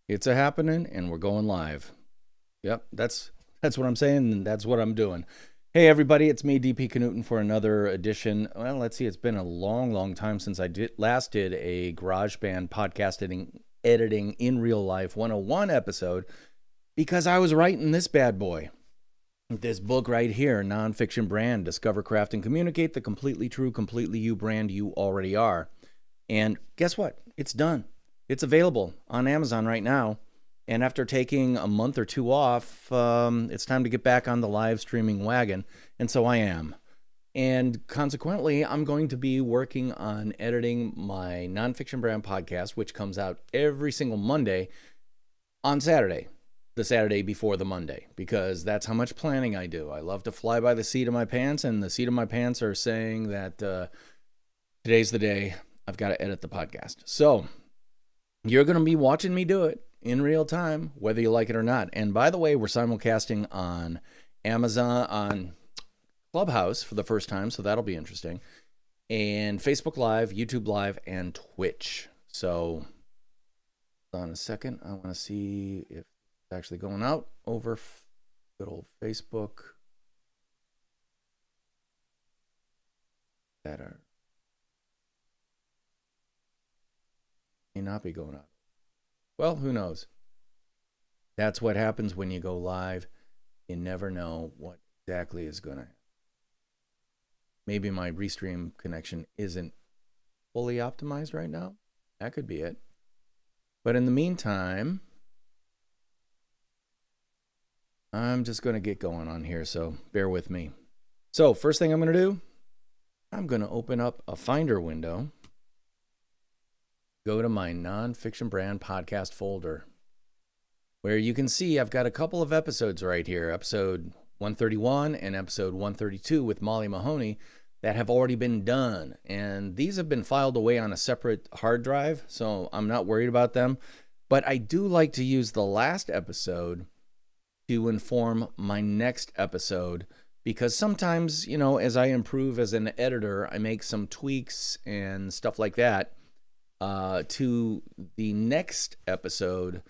It's a happening, and we're going live. Yep, that's what I'm saying, and that's what I'm doing. Hey, everybody, it's me, DP Knudten, for another edition. Well, let's see, it's been a long time since I last did a GarageBand podcast editing in real life 101 episode, because I was writing this bad boy. This book right here, Nonfiction Brand, Discover, Craft, and Communicate the Completely True, Completely You brand you already are. And guess what? It's done. It's available on Amazon right now. And after taking a month or two off, it's time to get back on the live streaming wagon. And so I am. And consequently, I'm going to be working on editing my Nonfiction Brand podcast, which comes out every single Monday, on Saturday, the Saturday before the Monday, because that's how much planning I do. I love to fly by the seat of my pants, and the seat of my pants are saying that today's the day I've got to edit the podcast. So you're going to be watching me do it in real time, whether you like it or not. And by the way, we're simulcasting on Amazon, on Clubhouse for the first time, so that'll be interesting. And Facebook Live, YouTube Live, and Twitch. So hold on a second. I want to see if it's actually going out over good old Facebook. That may not be going out. Well, who knows? That's what happens when you go live. You never know what exactly is going to happen. Maybe my restream connection isn't fully optimized right now. That could be it. But in the meantime, I'm just going to get going on here, so bear with me. So first thing I'm going to do, I'm going to open up a Finder window. Go to my Nonfiction Brand podcast folder, where you can see I've got a couple of episodes right here, episode 131 and episode 132 with Molly Mahoney, that have already been done. And these have been filed away on a separate hard drive, so I'm not worried about them. But I do like to use the last episode to inform my next episode, because sometimes, you know, as I improve as an editor, I make some tweaks and stuff like that to the next episode,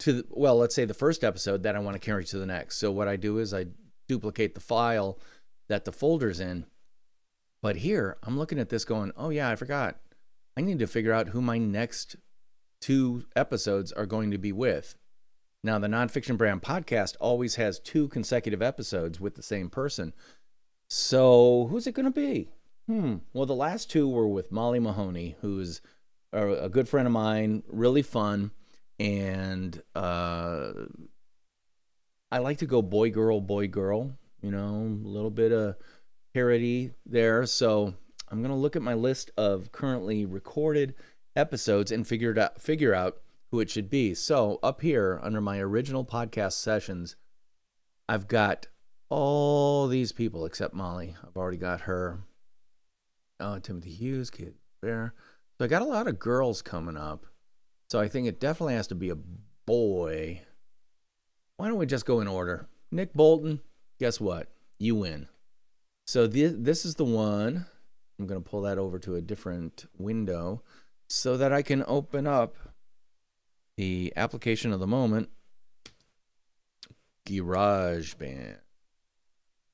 let's say the first episode that I want to carry to the next. So what I do is I duplicate the file that the folder's in. But here, I'm looking at this going, oh yeah, I forgot. I need to figure out who my next two episodes are going to be with. Now, the Nonfiction Brand podcast always has 2 consecutive episodes with the same person. So who's it going to be? Well, the last 2 were with Molly Mahoney, who's a good friend of mine, really fun. And I like to go boy, girl, you know, a little bit of parody there. So I'm going to look at my list of currently recorded episodes and figure out who it should be. So up here under my original podcast sessions, I've got all these people except Molly. I've already got her. Timothy Hughes, Kid Bear. So I got a lot of girls coming up. So I think it definitely has to be a boy. Why don't we just go in order? Nick Bolton, guess what? You win. So this is the one. I'm going to pull that over to a different window so that I can open up the application of the moment, GarageBand.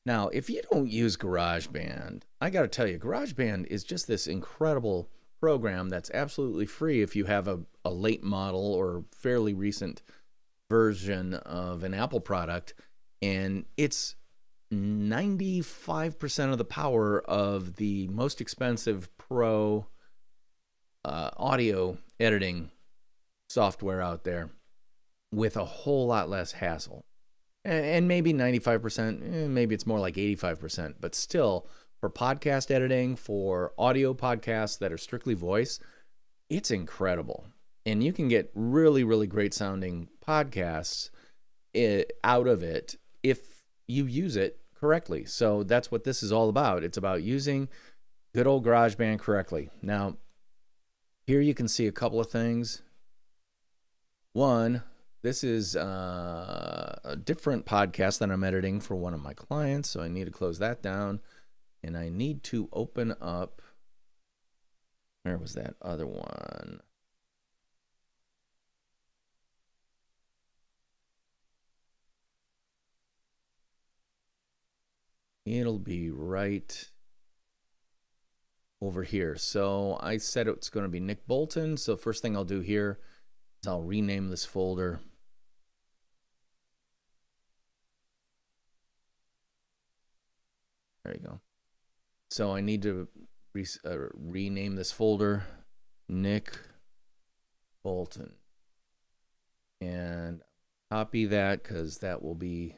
Now, if you don't use GarageBand, I got to tell you, GarageBand is just this incredible program that's absolutely free if you have a late model or fairly recent version of an Apple product, and it's 95% of the power of the most expensive pro audio editing software out there, with a whole lot less hassle. And maybe 95%, maybe it's more like 85%, but still, for podcast editing, for audio podcasts that are strictly voice, it's incredible. And you can get really, really great sounding podcasts out of it if you use it correctly. So that's what this is all about. It's about using good old GarageBand correctly. Now, here you can see a couple of things. One, this is a different podcast that I'm editing for one of my clients, so I need to close that down. And I need to open up, where was that other one? It'll be right over here. So I said it's going to be Nick Bolton. So first thing I'll do here is I'll rename this folder. There you go. So I need to rename this folder Nick Bolton. And copy that because that will be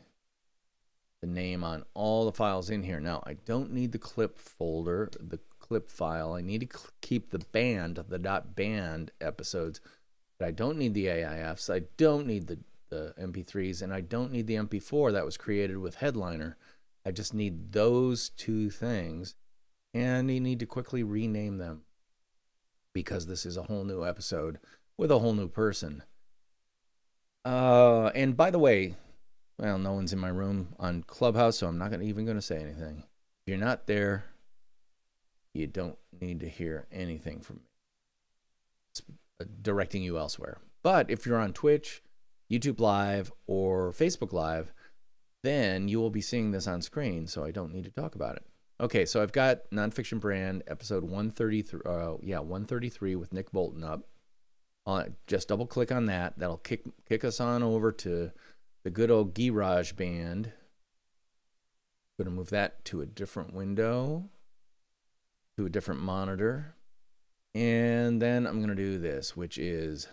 the name on all the files in here. Now, I don't need the clip folder, the clip file. I need to keep the band, the .band episodes, but I don't need the AIFs. I don't need the MP3s, and I don't need the MP4 that was created with Headliner. I just need those two things, and you need to quickly rename them because this is a whole new episode with a whole new person. And by the way, well, no one's in my room on Clubhouse, so I'm not even going to say anything. If you're not there, you don't need to hear anything from me. It's directing you elsewhere. But if you're on Twitch, YouTube Live, or Facebook Live, then you will be seeing this on screen, so I don't need to talk about it. Okay, so I've got Nonfiction Brand, episode 133, 133 with Nick Bolton up. Just double click on that. That'll kick us on over to the good old GarageBand. I'm going to move that to a different window, to a different monitor. And then I'm going to do this, which is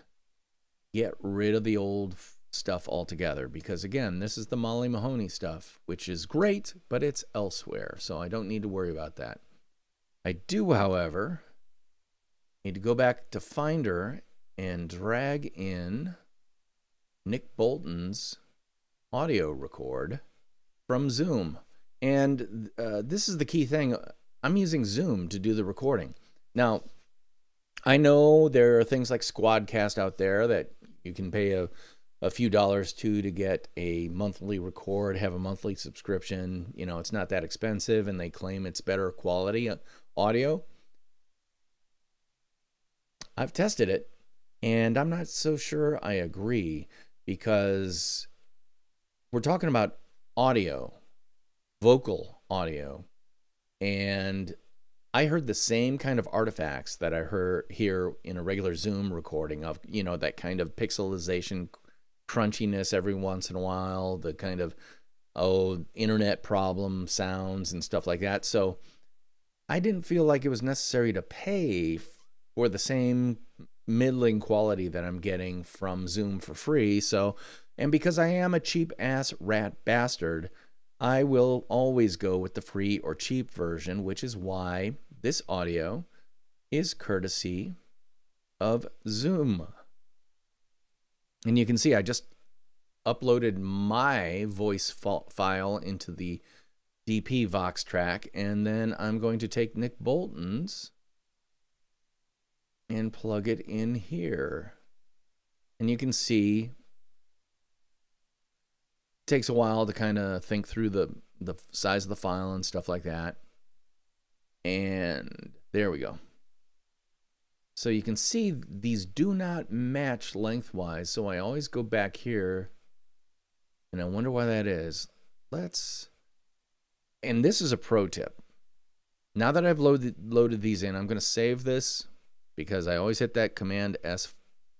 get rid of the old stuff altogether. Because again, this is the Molly Mahoney stuff, which is great, but it's elsewhere. So I don't need to worry about that. I do, however, need to go back to Finder and drag in Nick Bolton's audio record from Zoom. And this is the key thing. I'm using Zoom to do the recording. Now, I know there are things like Squadcast out there that you can pay a few dollars to get a monthly record, have a monthly subscription. You know, it's not that expensive, and they claim it's better quality audio. I've tested it, and I'm not so sure I agree, because we're talking about audio, vocal audio, and I heard the same kind of artifacts that I hear in a regular Zoom recording of, you know, that kind of pixelization, crunchiness every once in a while, the kind of, internet problem sounds and stuff like that. So I didn't feel like it was necessary to pay for the same middling quality that I'm getting from Zoom for free. So, and because I am a cheap ass rat bastard, I will always go with the free or cheap version, which is why this audio is courtesy of Zoom. And you can see I just uploaded my voice file into the DP Vox track, and then I'm going to take Nick Bolton's and plug it in here. And you can see it takes a while to kind of think through the size of the file and stuff like that. And there we go. So you can see these do not match lengthwise, so I always go back here, and I wonder why that is. And this is a pro tip. Now that I've loaded these in, I'm going to save this, because I always hit that Command S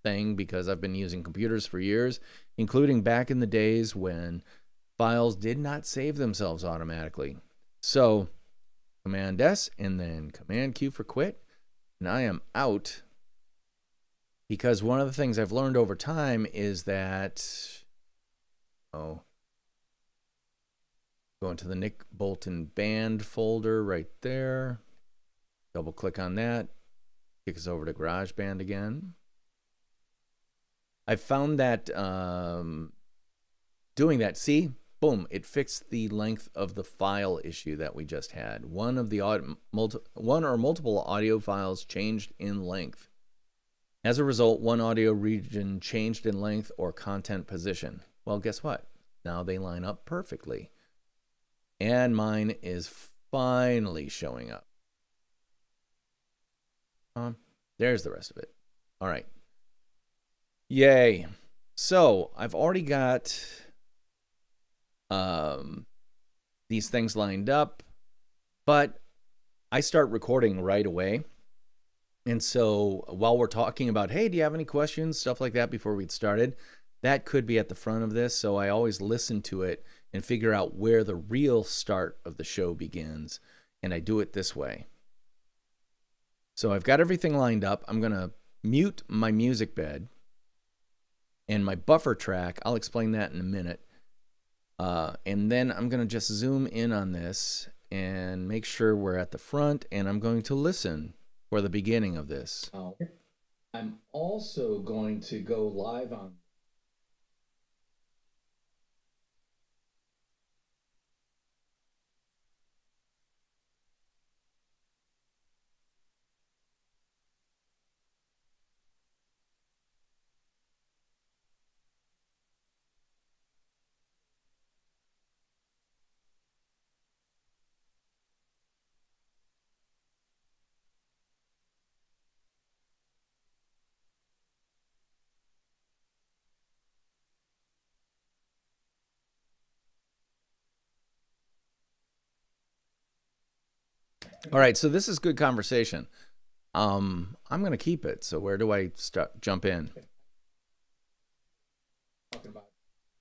thing, because I've been using computers for years, including back in the days when files did not save themselves automatically. So Command S and then Command Q for quit, and I am out, because one of the things I've learned over time is that, go into the Nick Bolton band folder right there, double click on that, kick us over to GarageBand again. I found that doing that, see, boom, it fixed the length of the file issue that we just had. One or multiple audio files changed in length. As a result, one audio region changed in length or content position. Well, guess what? Now they line up perfectly. And mine is finally showing up. There's the rest of it. All right. Yay. So I've already got these things lined up, but I start recording right away. And so while we're talking about, hey, do you have any questions, stuff like that before we get started, that could be at the front of this. So I always listen to it and figure out where the real start of the show begins. And I do it this way. So I've got everything lined up. I'm going to mute my music bed and my buffer track. I'll explain that in a minute. And then I'm going to just zoom in on this and make sure we're at the front. And I'm going to listen for the beginning of this. I'm also going to go live on. All right, so this is good conversation. I'm going to keep it. So where do I jump in?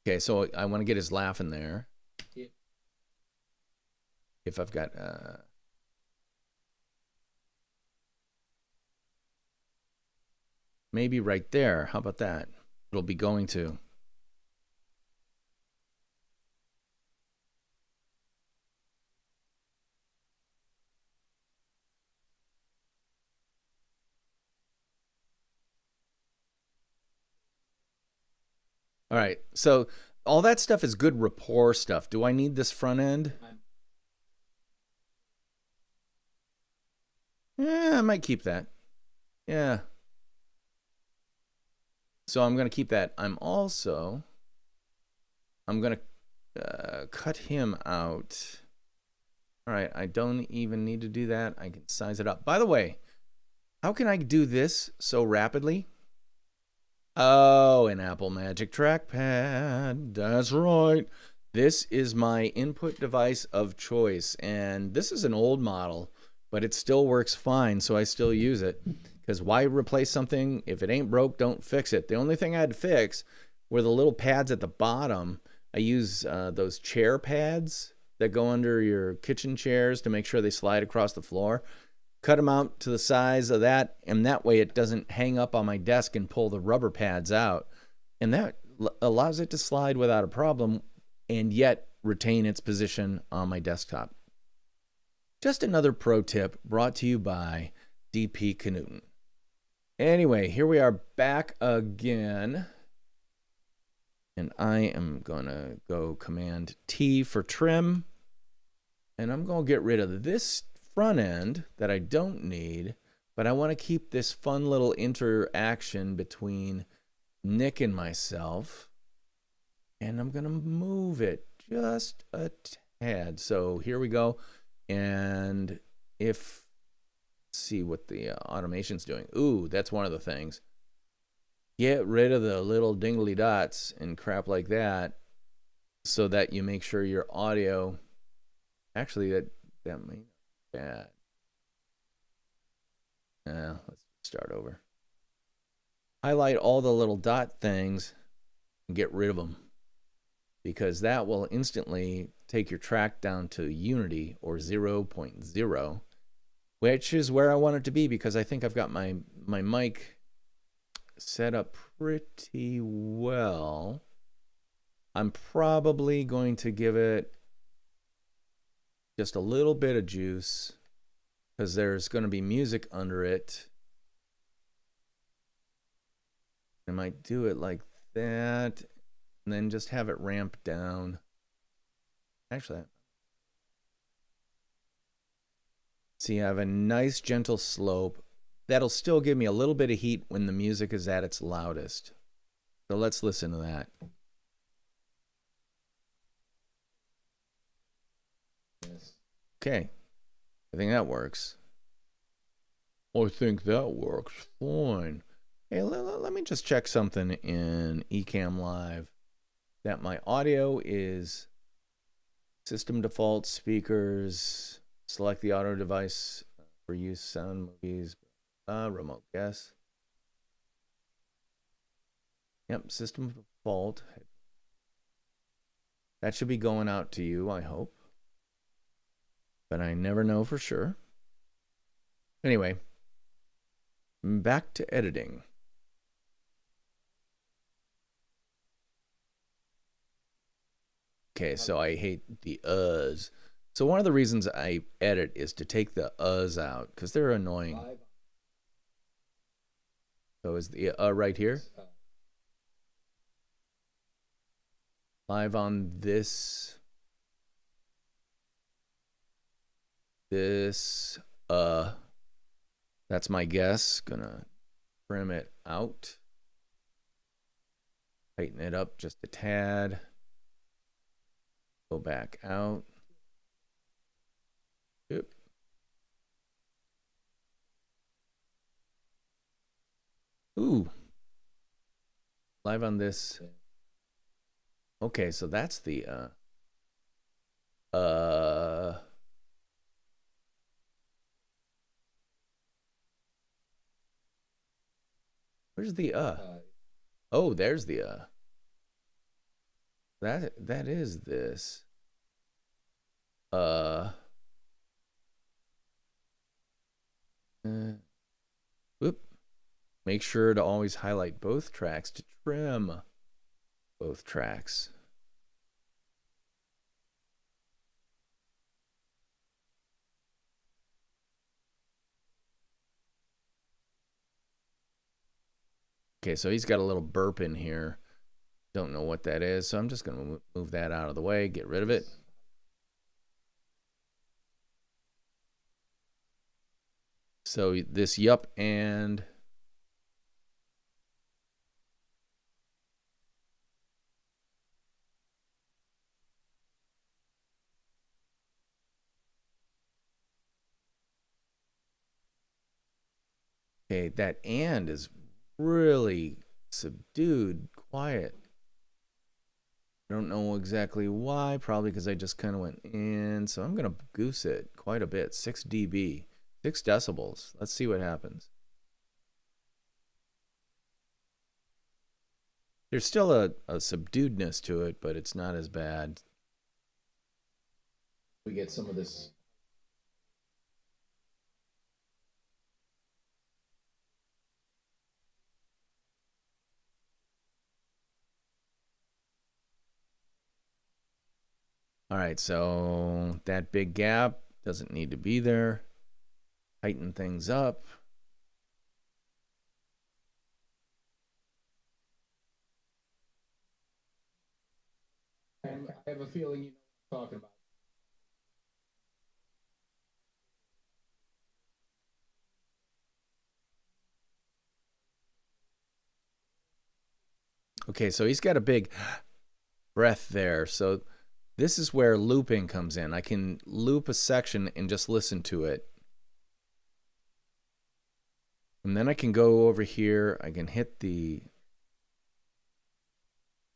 Okay, so I want to get his laugh in there. If I've got... maybe right there. How about that? It'll be going to... All right, so all that stuff is good rapport stuff. Do I need this front end? Yeah, I might keep that. Yeah. So I'm going to keep that. I'm going to cut him out. All right, I don't even need to do that. I can size it up. By the way, how can I do this so rapidly? Oh, an Apple Magic Trackpad. That's right. This is my input device of choice. And this is an old model, but it still works fine, so I still use it. Because why replace something? If it ain't broke, don't fix it. The only thing I had to fix were the little pads at the bottom. I use those chair pads that go under your kitchen chairs to make sure they slide across the floor. Cut them out to the size of that, and that way it doesn't hang up on my desk and pull the rubber pads out. And that allows it to slide without a problem and yet retain its position on my desktop. Just another pro tip brought to you by DP Knudten. Anyway, here we are back again. And I am going to go Command T for trim. And I'm going to get rid of this front end that I don't need, but I want to keep this fun little interaction between Nick and myself. And I'm going to move it just a tad. So here we go. And let's see what the automation's doing. Ooh, that's one of the things. Get rid of the little dingly dots and crap like that so that you make sure your audio, actually that may not be bad. Let's start over. Highlight all the little dot things and get rid of them, because that will instantly take your track down to unity or 0.0, which is where I want it to be, because I think I've got my mic set up pretty well. I'm probably going to give it just a little bit of juice because there's going to be music under it. I might do it like that and then just have it ramp down. Actually, see, I have a nice gentle slope. That'll still give me a little bit of heat when the music is at its loudest. So let's listen to that. Okay, I think that works. I think that works fine. Hey, let me just check something in Ecamm Live. That my audio is System default speakers. Select the auto device for use, sound, movies, remote guess. Yep, system default. That should be going out to you, I hope. But I never know for sure. Anyway, back to editing. Okay, so I hate the uhs. So one of the reasons I edit is to take the uhs out because they're annoying. So is the right here? Live on this. That's my guess. Gonna trim it out. Tighten it up just a tad. Go back out. Yep. Ooh. Live on this. Okay, so that's the where's the oh, there's the that is this whoop. Make sure to always highlight both tracks to trim both tracks. Okay, so he's got a little burp in here. Don't know what that is, so I'm just going to move that out of the way, get rid of it. So this yup and okay, that and is really subdued, quiet. I don't know exactly why, probably because I just kind of went in. So I'm going to goose it quite a bit, 6 dB, 6 decibels. Let's see what happens. There's still a subduedness to it, but it's not as bad. We get some of this. All right, so that big gap doesn't need to be there. Tighten things up. I have a feeling you know what I'm talking about. Okay, so he's got a big breath there. So this is where looping comes in. I can loop a section and just listen to it. And then I can go over here. I can hit the,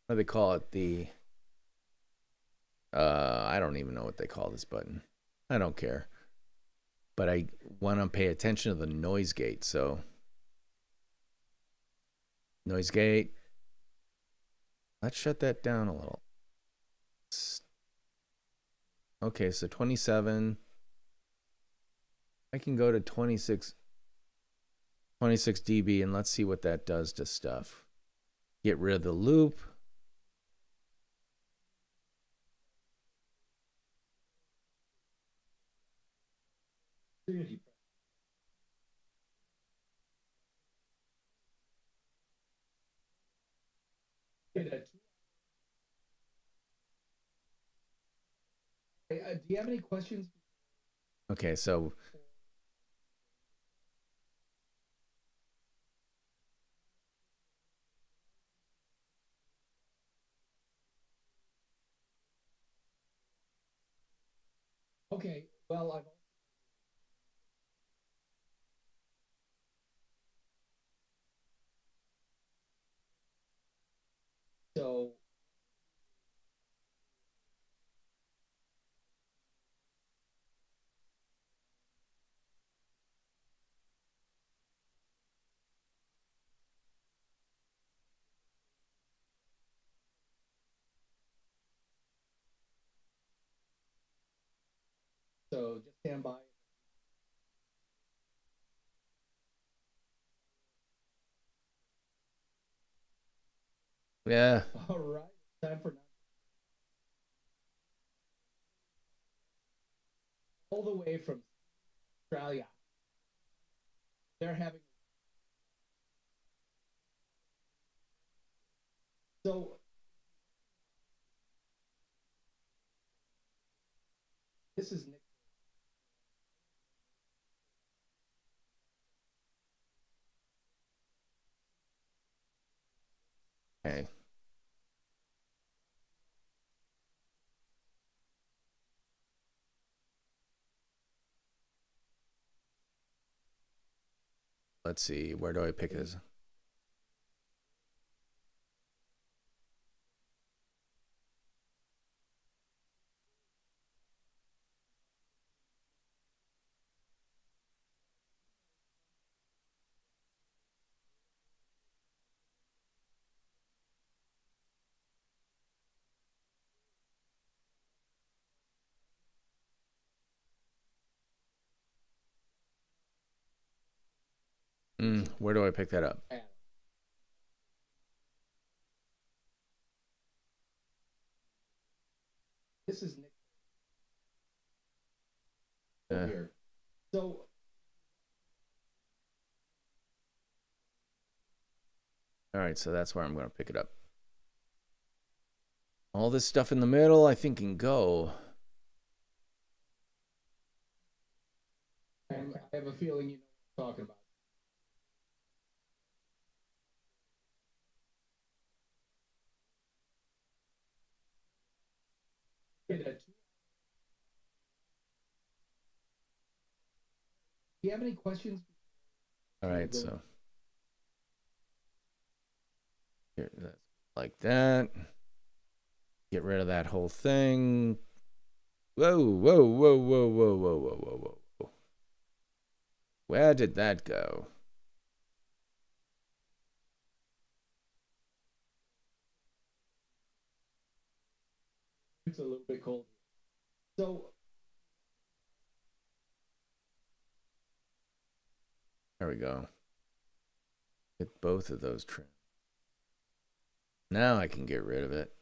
what do they call it? The, I don't even know what they call this button. I don't care. But I want to pay attention to the noise gate. So noise gate. Let's shut that down a little. Okay, so 27. I can go to 26 dB and let's see what that does to stuff. Get rid of the loop. Do you have any questions? Okay, so okay, well, I've so Stand by. Yeah. All right. Time for all the way from Australia. They're having so this is Nick. Okay. Let's see. Where do I pick this? Where do I pick that up? This is Nick. Here. So all right, so that's where I'm going to pick it up. All this stuff in the middle, I think, can go. I have a feeling you know what I'm talking about. Do you have any questions? All right, so here, like that. Get rid of that whole thing. Whoa, whoa, whoa, whoa, whoa, whoa, whoa, whoa, whoa. Where did that go? It's a little bit cold. So There we go. Get both of those trimmed. Now I can get rid of it.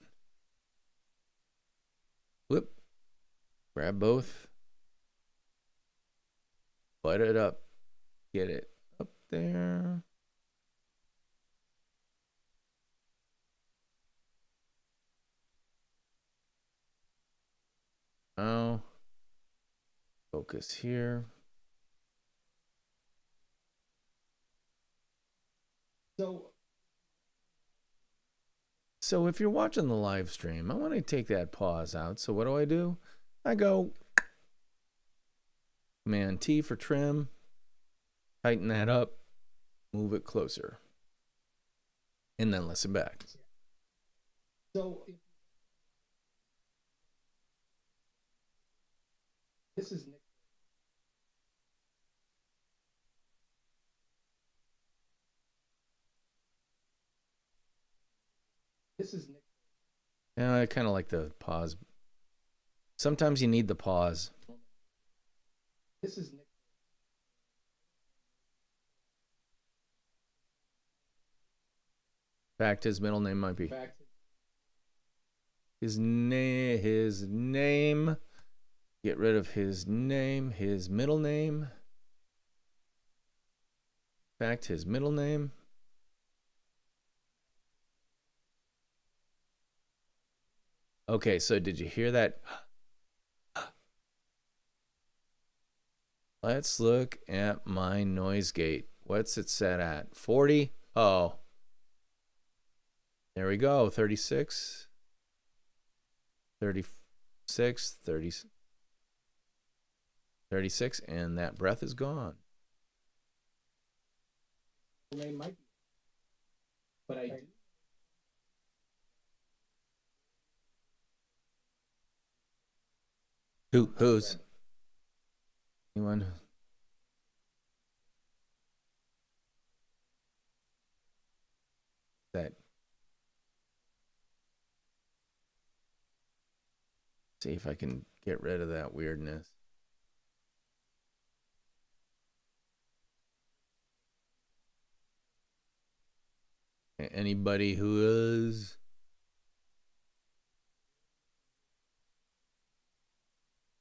Whoop. Grab both. Butt it up. Get it up there. Now, focus here. So if you're watching the live stream, I want to take that pause out. So what do? I go Command T for trim. Tighten that up. Move it closer. And then listen back. So this is Nick. This is Nick. Yeah, I kind of like the pause. Sometimes you need the pause. This is Nick. In fact, his middle name might be. His name. Get rid of his name, his middle name. In fact, his middle name. Okay, so did you hear that? Let's look at my noise gate. What's it set at? 40? Oh. There we go. 36. 36. 30. 36. And that breath is gone. But I do. Who's? Anyone? That. See if I can get rid of that weirdness. Anybody who is?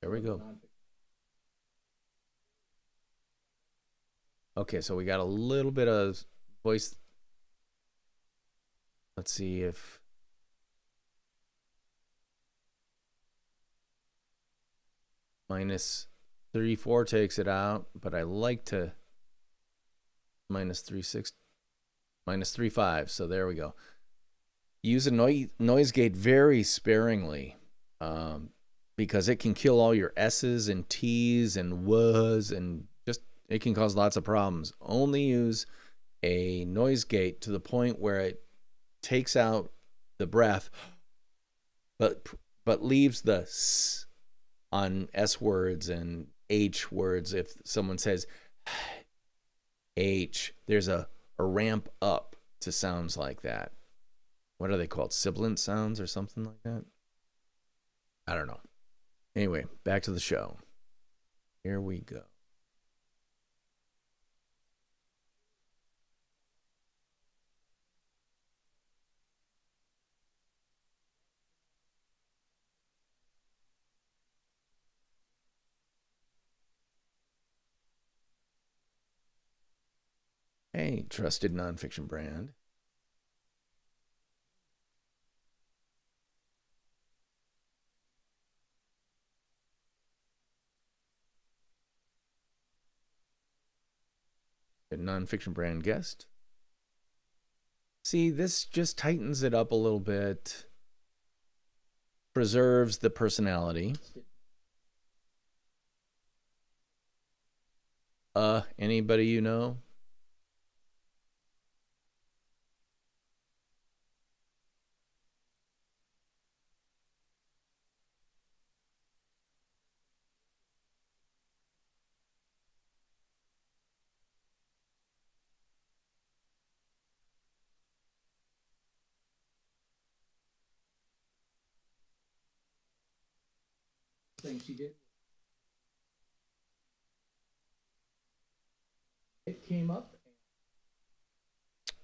There we go. Okay, so we got a little bit of voice. Let's see if -3.4 takes it out, but I like to -3.6, -3.5. So there we go. Use a noise gate very sparingly, because it can kill all your S's and T's and was, and just it can cause lots of problems. Only use a noise gate to the point where it takes out the breath, but leaves the S on S words and H words. If someone says H, there's a ramp up to sounds like that. What are they called? Sibilant sounds or something like that? I don't know. Anyway, back to the show. Here we go. Hey, trusted nonfiction brand. A nonfiction brand guest. See, this just tightens it up a little bit, preserves the personality. Anybody you know? Thing she did. It came up.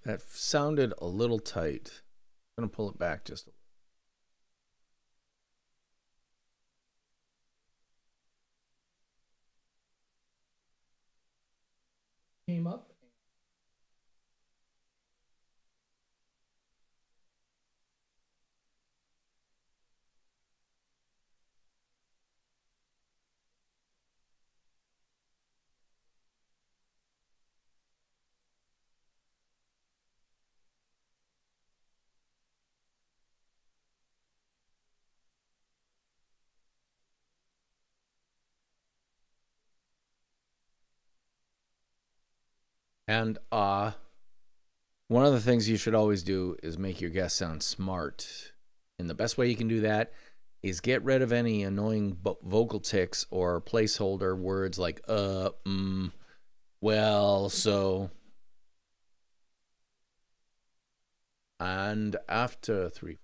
That sounded a little tight. I'm going to pull it back just a little. Came up. And one of the things you should always do is make your guest sound smart. And the best way you can do that is get rid of any annoying vocal tics or placeholder words like well, so, and after 3.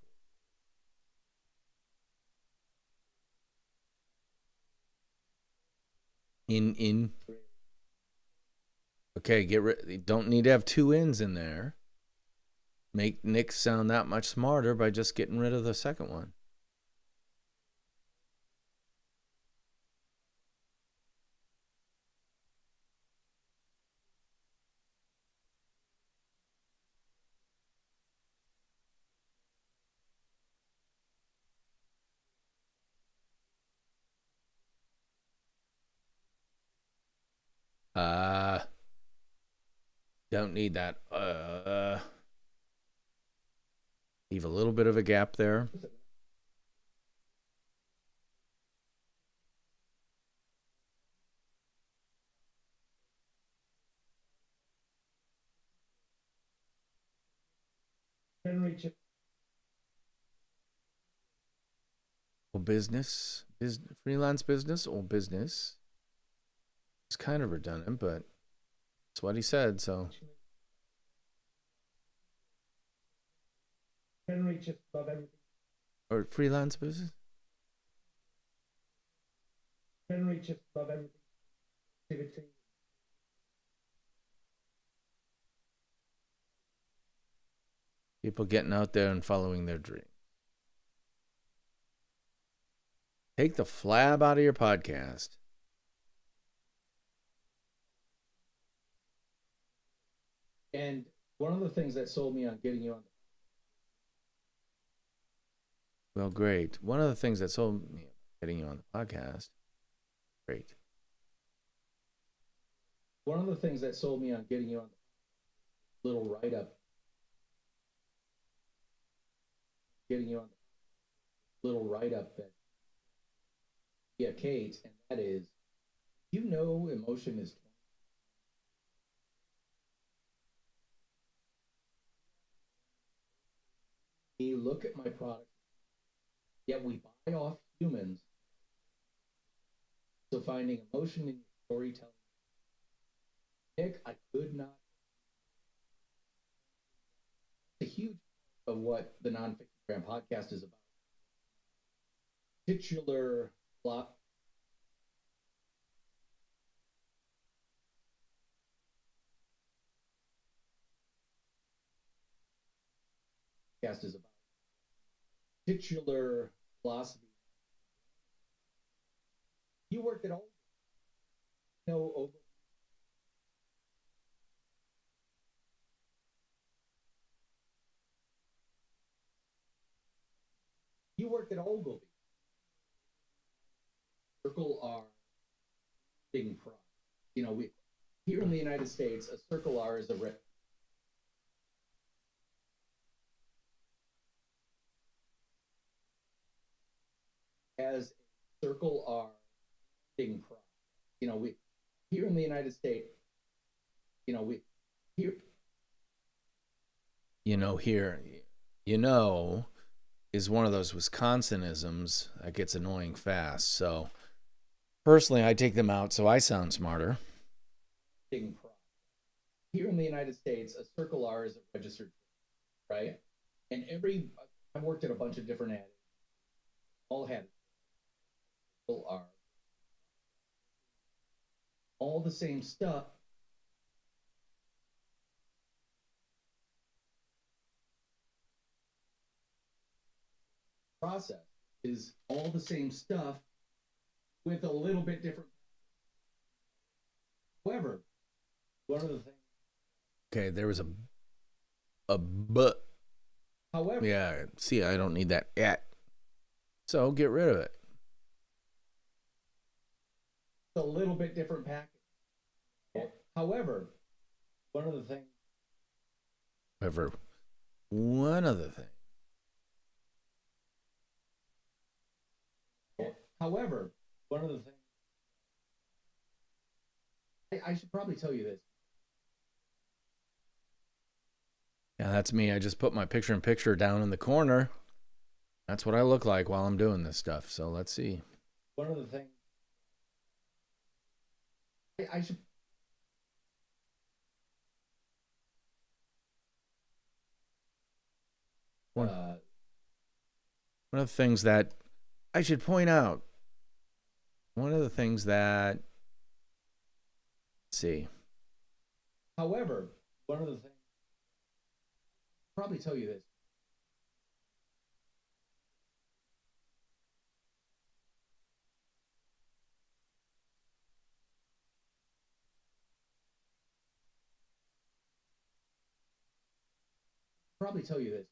In. Okay, get rid. Don't need to have 2 ins in there. Make Nick sound that much smarter by just getting rid of the second one. Don't need that. Leave a little bit of a gap there. Or business, freelance business or business. It's kind of redundant, but it's what he said, so. Or freelance business? People getting out there and following their dream. Take the flab out of your podcast. And one of the things that sold me on getting you on. Well, great. One of the things that sold me getting you on the podcast. Great. One of the things that sold me on getting you on the little write-up. Getting you on the little write-up that via Kate, and that is, you know, emotion is. You look at my product, yet we buy off humans. So finding emotion in storytelling. Nick, I could not. It's a huge part of what the Nonfiction Brand podcast is about. Titular plot. Podcast is about titular philosophy. You worked at all. No over. You worked at Ogilvy. Circle R thing product. You know, we here in the United States, a Circle R is a as a Circle R thing product. You know, we here in the United States, you know, we here. Is one of those Wisconsinisms that gets annoying fast. So personally, I take them out so I sound smarter. Here in the United States, a Circle R is a registered, right? And I've worked at a bunch of different ads. All had Circle R. All the same stuff. Process is all the same stuff with a little bit different. However, one of the things. Okay, there was a but. However. Yeah, see, I don't need that at. So get rid of it. It's a little bit different package. However, one of the things. One of the things. However, one of the things. I should probably tell you this. Yeah, that's me. I just put my picture-in-picture down in the corner. That's what I look like while I'm doing this stuff. So let's see. One of the things. I should. One of the things that I should point out. One of the things that. Let's see. However, one of the things. I'll probably tell you this. Probably tell you this.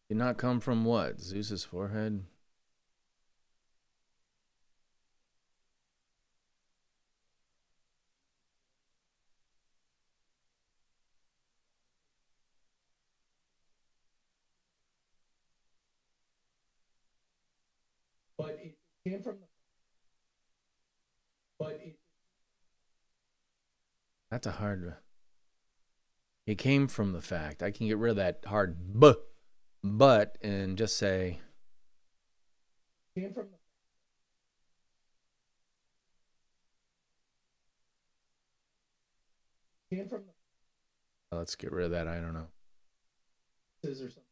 Did not come from what? Zeus's forehead? But it came from. That's a hard. It came from the fact. I can get rid of that hard but and just say. Came from. Came from. Let's get rid of that. I don't know. Or something.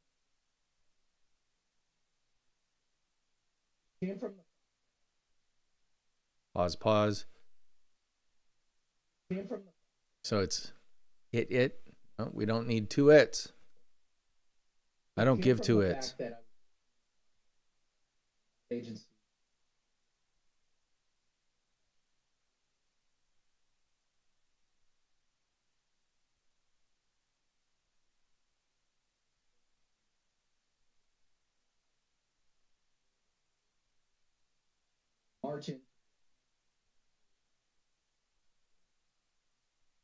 Came from Pause. the, came from the, So it's it. No, we don't need two its. I don't came give from two the its. fact that I was agency. Marching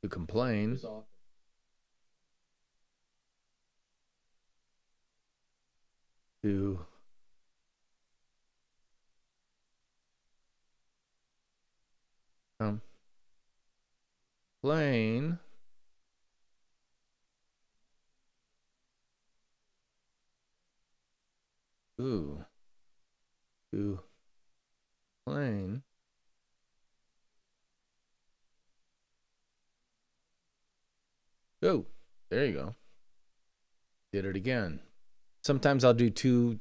To complain. was off. To complain. Ooh. To complain. Oh, there you go. Did it again. Sometimes I'll do two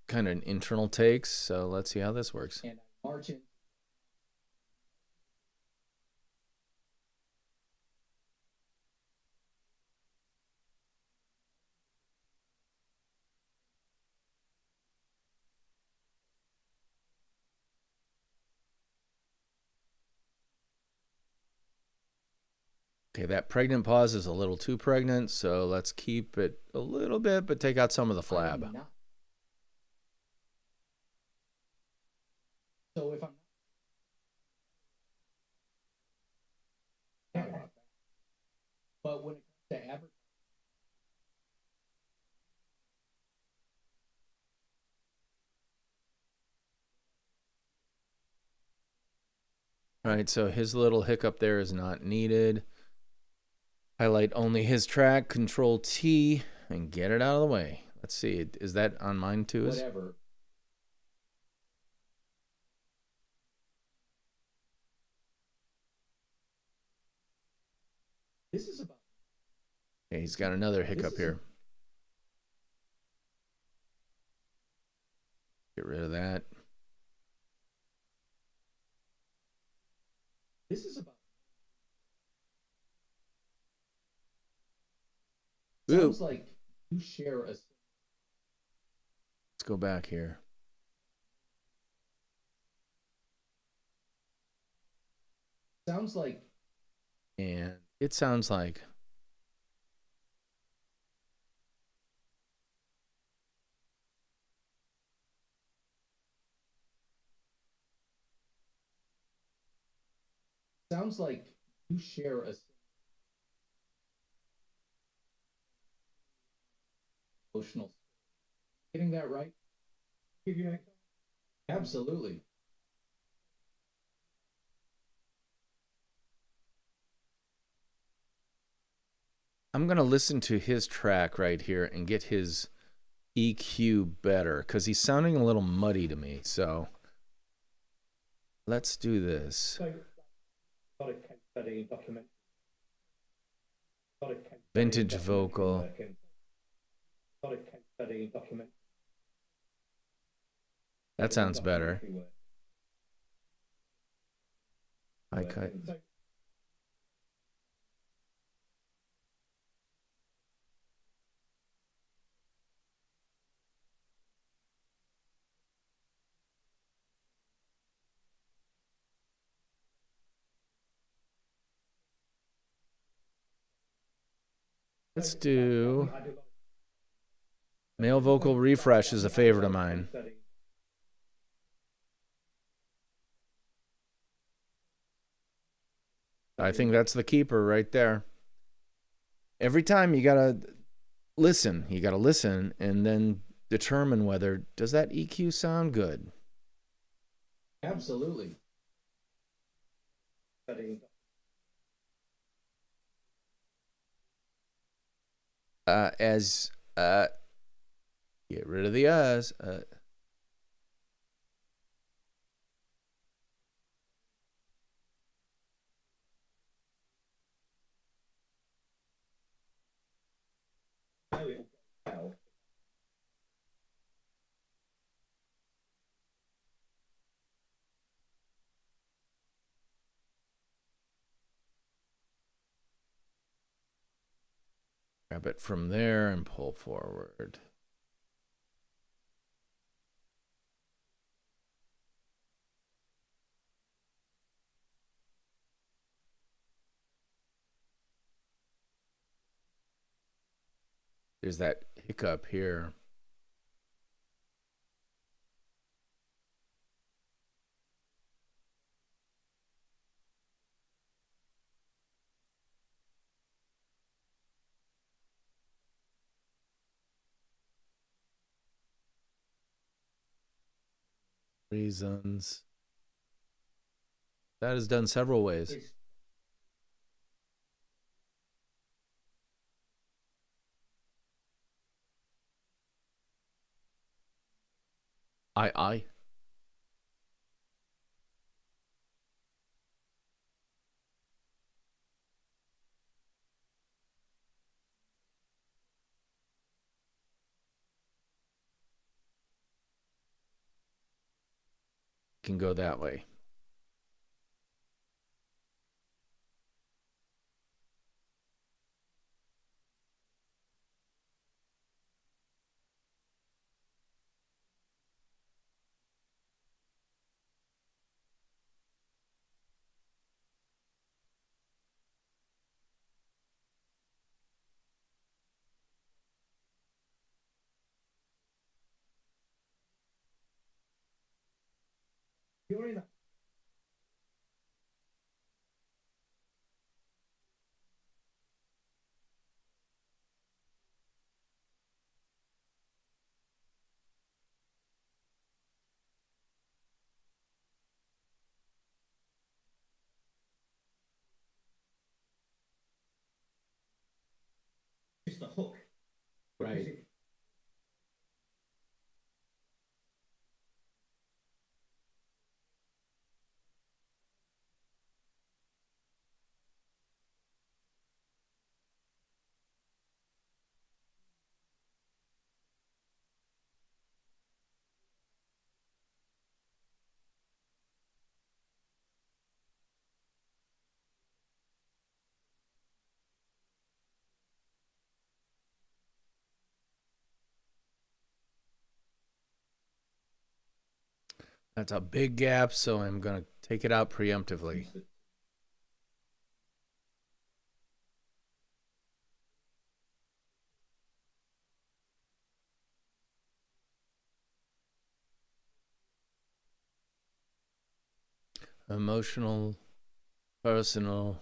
kind of internal takes, so let's see how this works. And marching. Okay, that pregnant pause is a little too pregnant, so let's keep it a little bit, but take out some of the flab. So if I'm not about that. But when it comes to advertising, All right, so his little hiccup there is not needed. Highlight only his track, Control T, and get it out of the way. Let's see, is that on mine too? whatever. This is about. Okay, he's got another hiccup here. Get rid of that. This is about. Sounds like you share a. Let's go back here. Sounds like. And it sounds like. Sounds like you share a. Emotional. Getting that right? Absolutely. I'm going to listen to his track right here and get his EQ better because he's sounding a little muddy to me. So let's do this. Vintage vocal. That sounds better. I cut. Let's do male vocal refresh is a favorite of mine. I think that's the keeper right there. Every time you gotta listen and then determine whether does that EQ sound good. Absolutely. Get rid of the us. Grab it from there and pull forward. There's that hiccup here. Reasons. That is done several ways. I. Can go that way. Just the hook. Right. That's a big gap, so I'm going to take it out preemptively. Emotional, personal.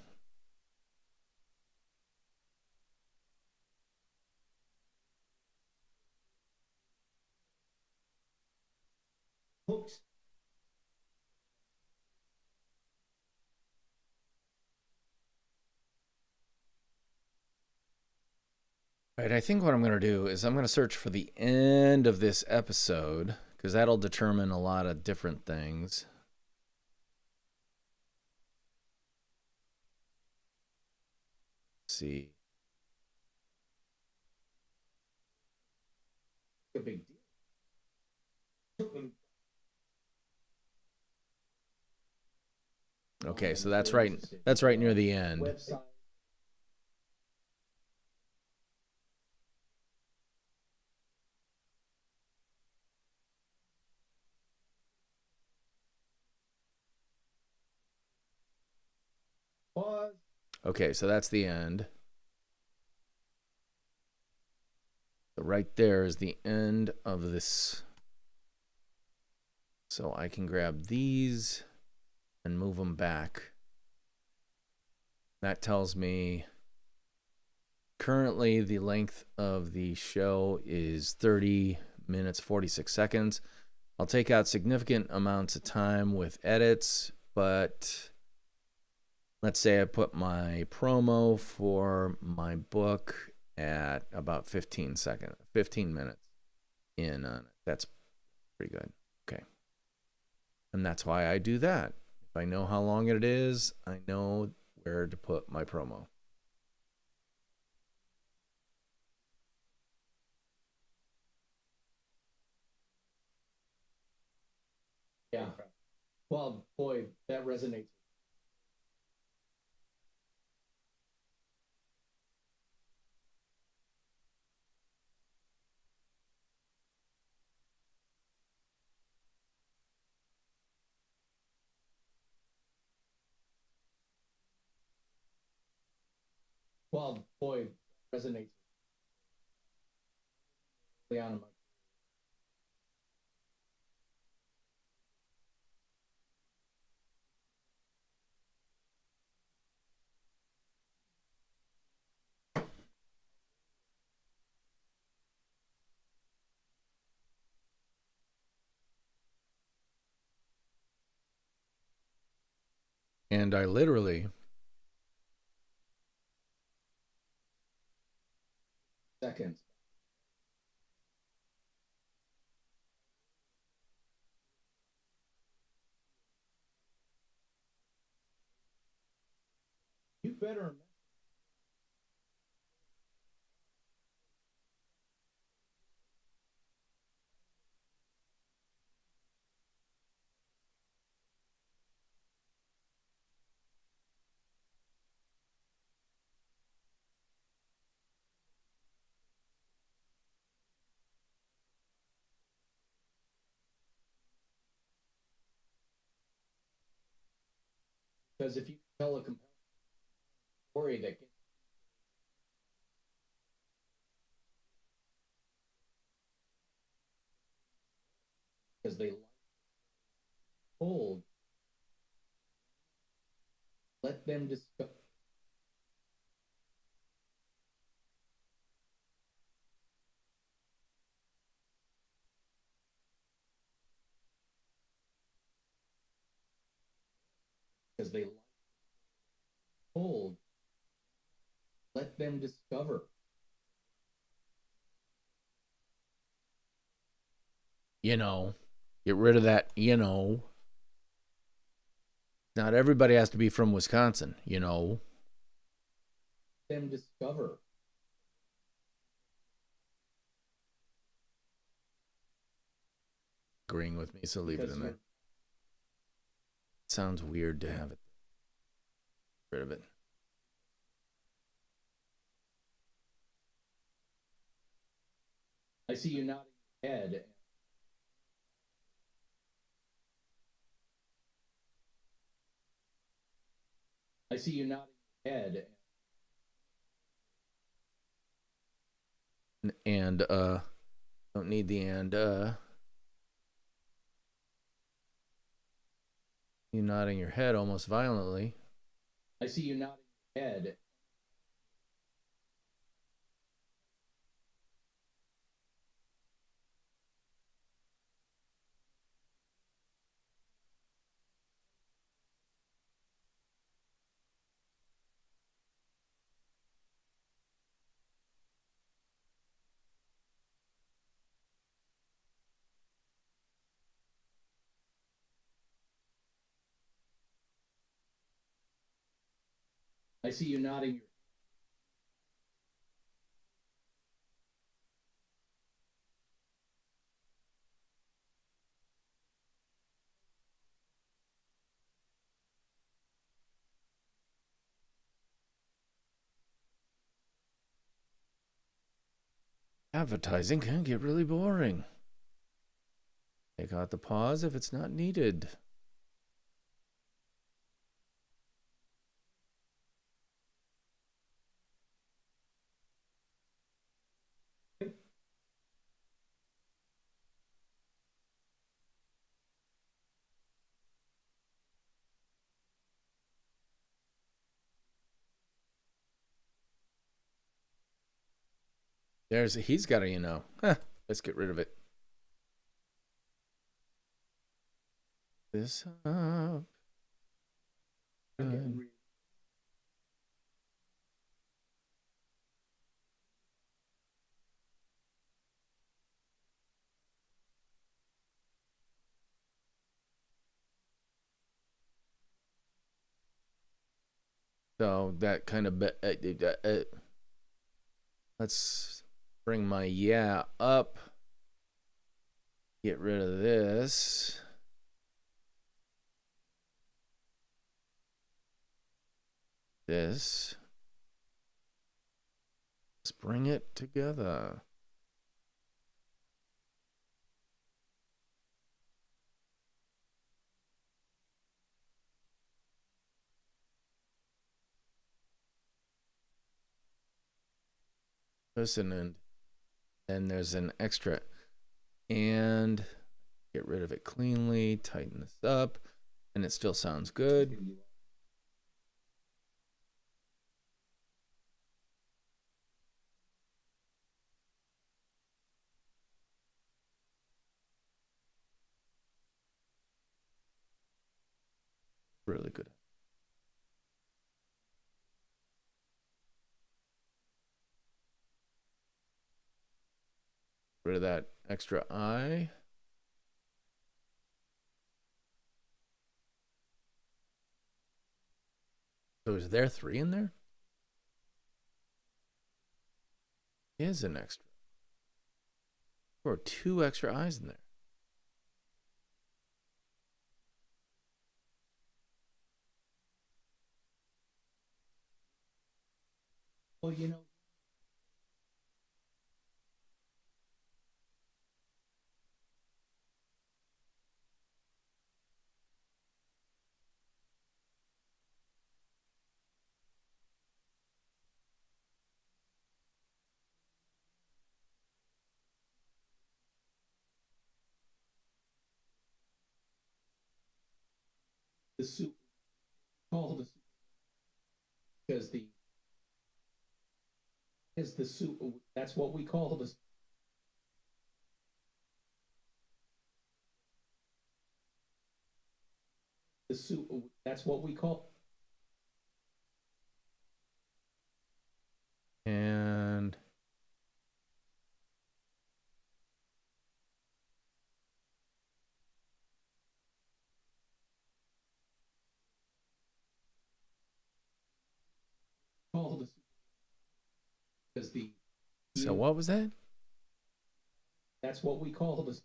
Hooks. Right, I think what I'm going to do is I'm going to search for the end of this episode, because that'll determine a lot of different things. Let's see. A big deal. Okay, so that's right near the end. Website. Pause. Okay, so that's the end. So right there is the end of this. So I can grab these and move them back. That tells me currently the length of the show is 30 minutes, 46 seconds. I'll take out significant amounts of time with edits, but let's say I put my promo for my book at about 15 minutes in on it. That's pretty good. Okay. And that's why I do that. If I know how long it is, I know where to put my promo. Yeah. Well, boy, that resonates. Well, boy, resonates early on in my And I literally seconds. You better remember because if you tell a compelling story that gets because they like told, let them discuss. Because they like told, let them discover. get rid of that, Not everybody has to be from Wisconsin, Them discover. Agreeing with me, so leave it in there. It sounds weird to have it. Get rid of it. I see you nodding your head. I see you nodding your head. And don't need the and you nodding your head almost violently. I see you nodding your head. I see you nodding your Advertising can get really boring. Take out the pause if it's not needed. He's got a, let's get rid of it. This up. So that kind of let's bring my yeah up. Get rid of this. Let's bring it together. Listen, and then there's an extra, and get rid of it cleanly, tighten this up, and it still sounds good. Really good. Rid of that extra I. So is there 3 in there? Is an extra. Or 2 extra I's in there. Well, you know, the soup called the because the is the soup. That's what we call the soup. That's what we call. And Call the because the. so what was that? That's what we call the.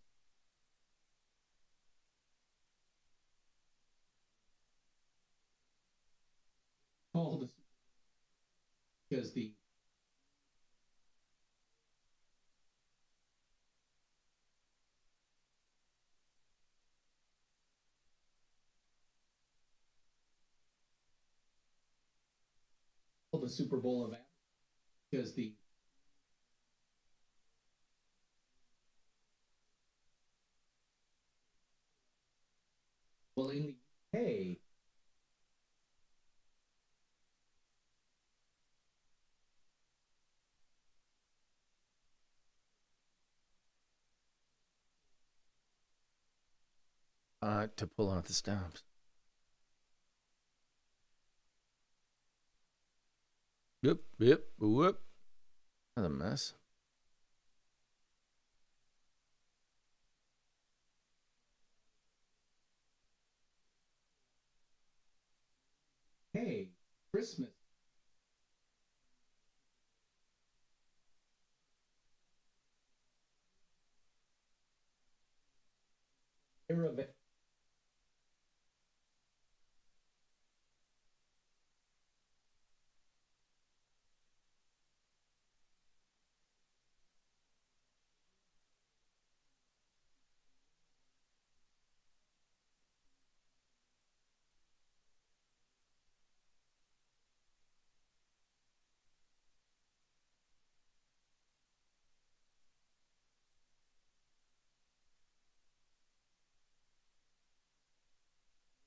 Call the because the. The Super Bowl of because the. Well, in the UK, To pull out the stops. Yep, whoop. That's a mess. hey, Christmas. Era of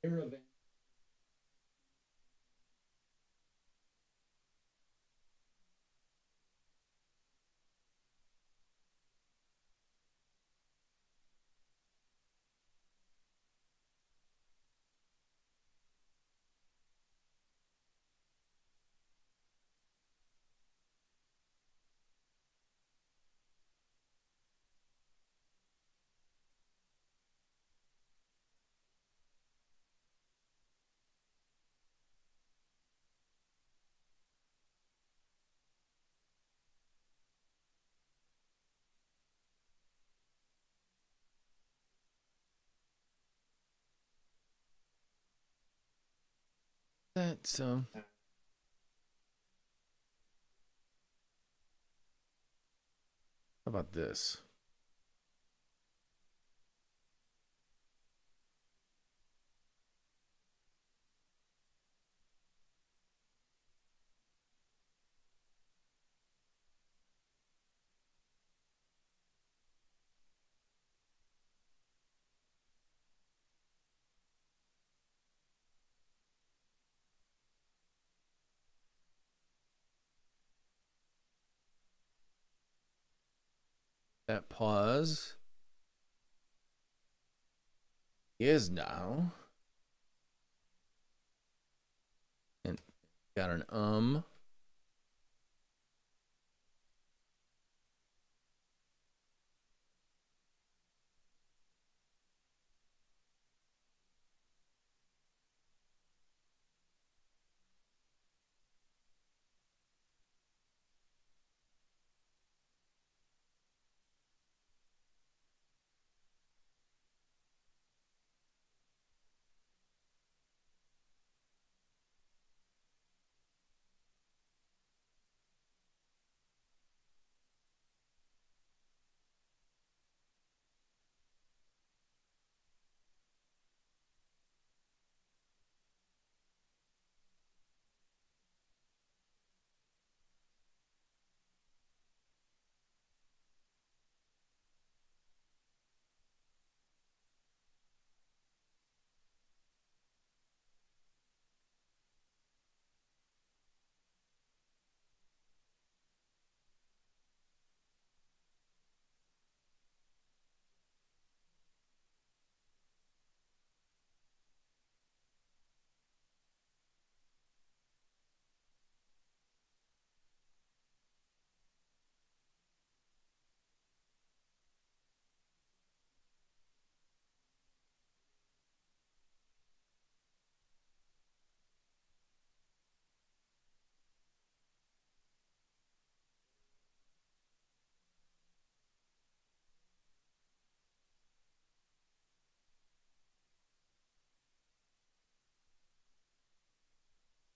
era of That so. How about this? That pause is now. And got an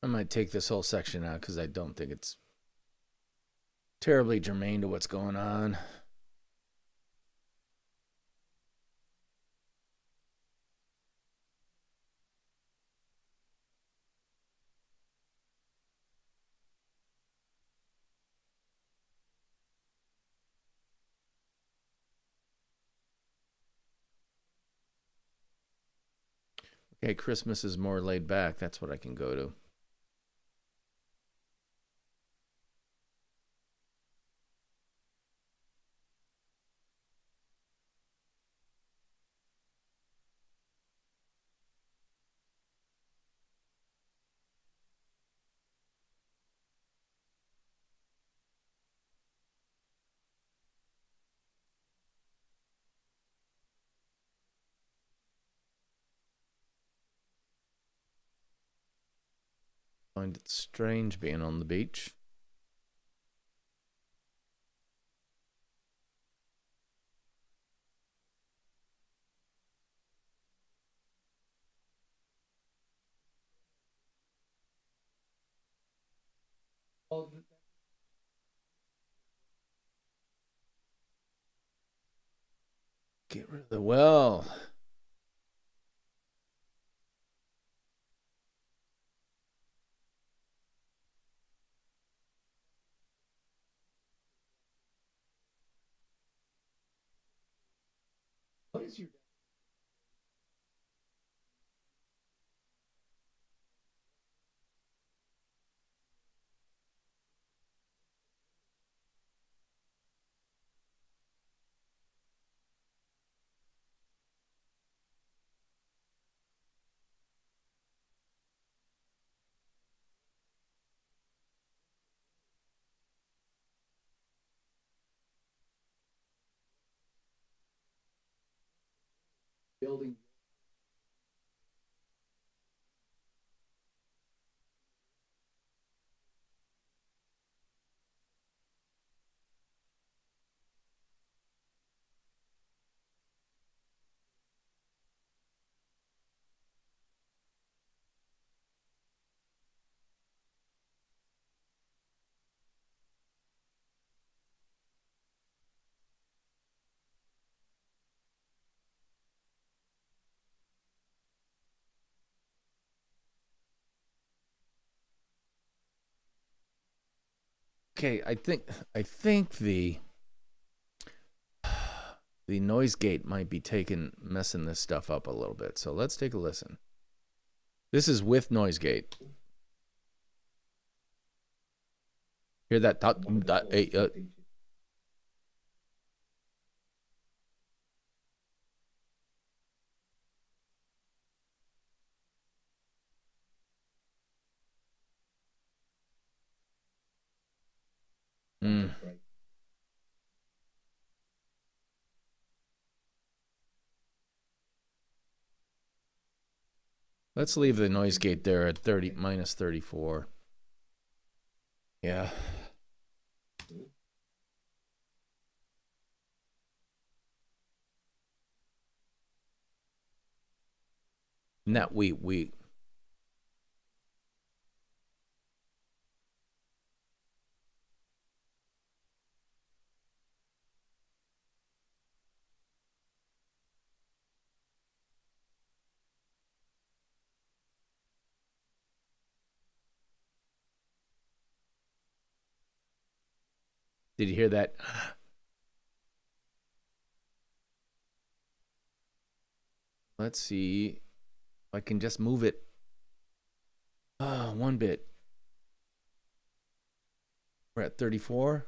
I might take this whole section out because I don't think it's terribly germane to what's going on. Okay, Christmas is more laid back. That's what I can go to. Find it strange being on the beach. Get rid of the well. What is your building? Okay, I think the noise gate might be messing this stuff up a little bit. So let's take a listen. This is with noise gate. Hear that? project right. Let's leave the noise gate there at 30 minus 34. Yeah. Not we. Did you hear that? Let's see if I can just move it. Oh, 1 bit. We're at 34,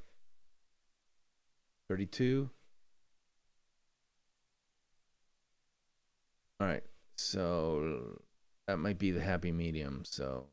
32. All right, so that might be the happy medium. So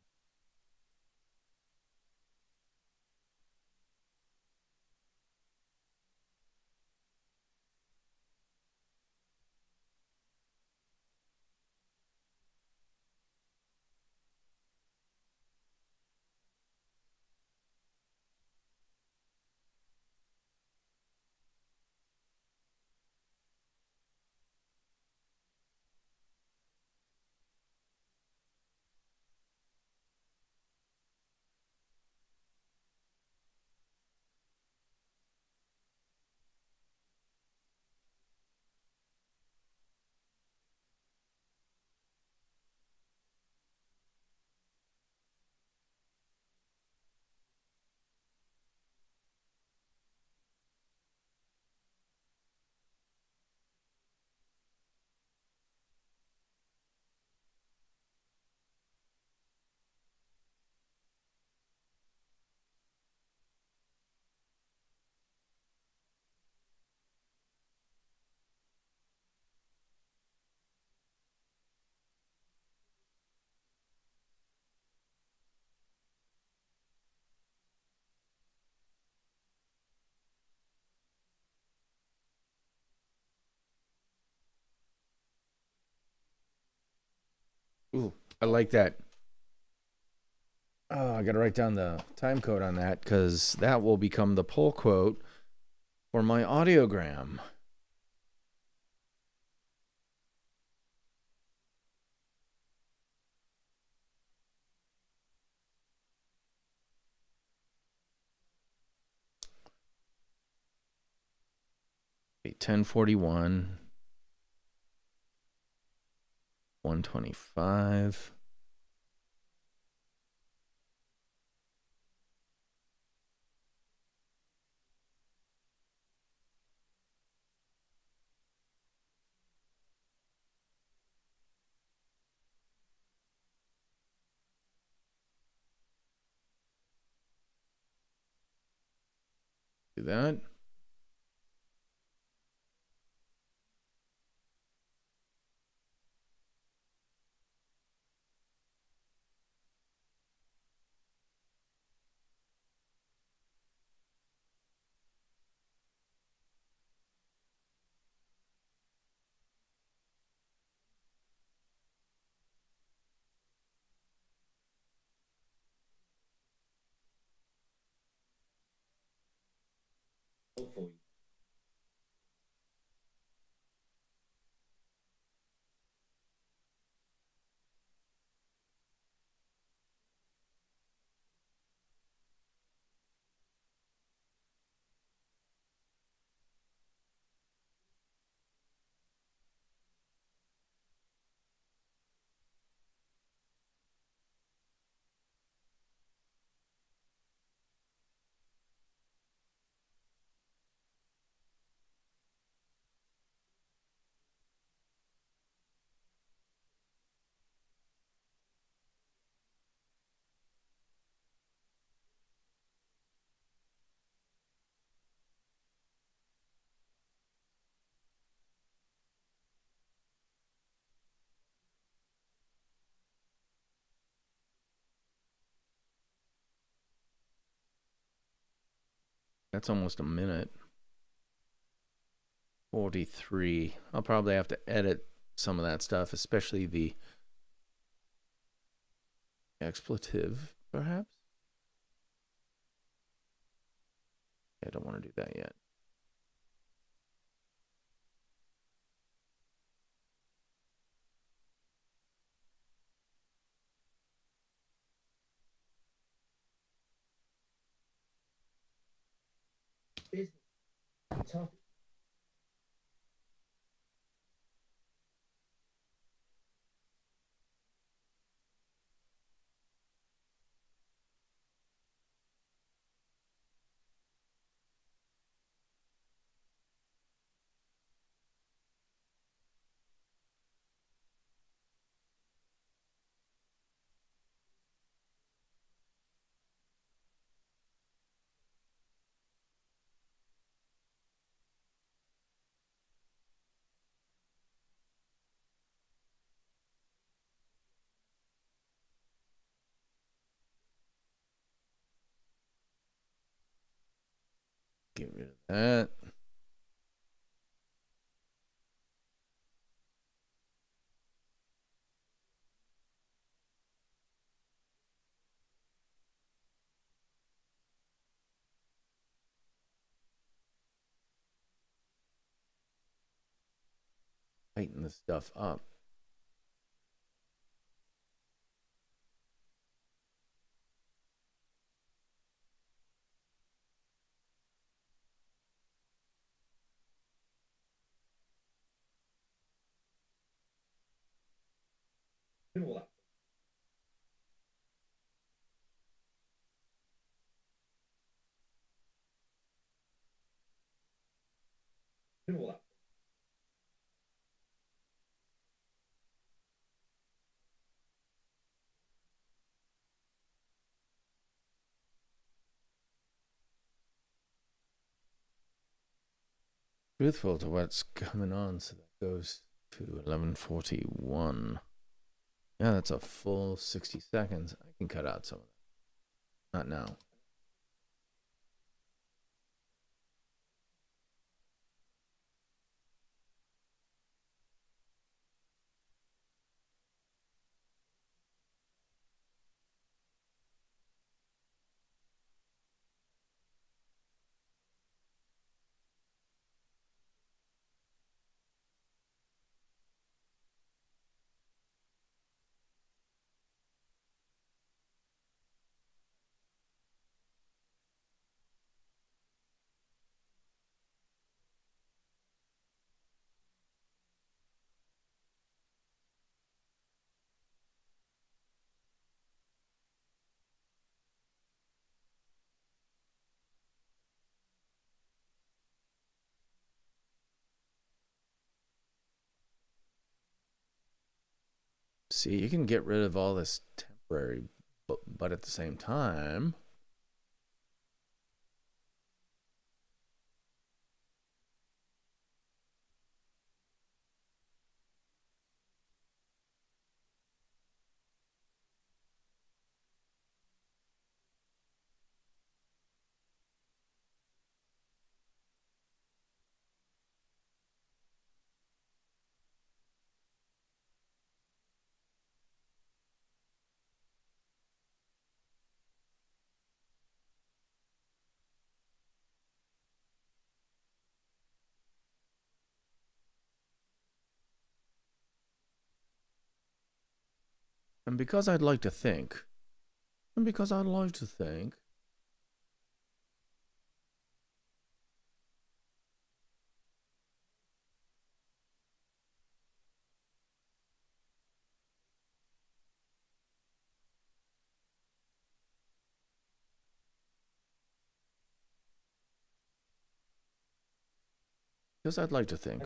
ooh, I like that. Oh, I got to write down the time code on that because that will become the pull quote for my audiogram. Okay, 1041, 125. Do that. Hopefully. That's almost a minute. 43. I'll probably have to edit some of that stuff, especially the expletive, perhaps. I don't want to do that yet. Tough. Get rid of that. Tighten this stuff up. Truthful to what's coming on, so that goes to 11:41. Yeah, that's a full 60 seconds. I can cut out some of that. Not now. See, you can get rid of all this temporary, but at the same time, and because I'd like to think, and because I'd like to think, because I'd like to think.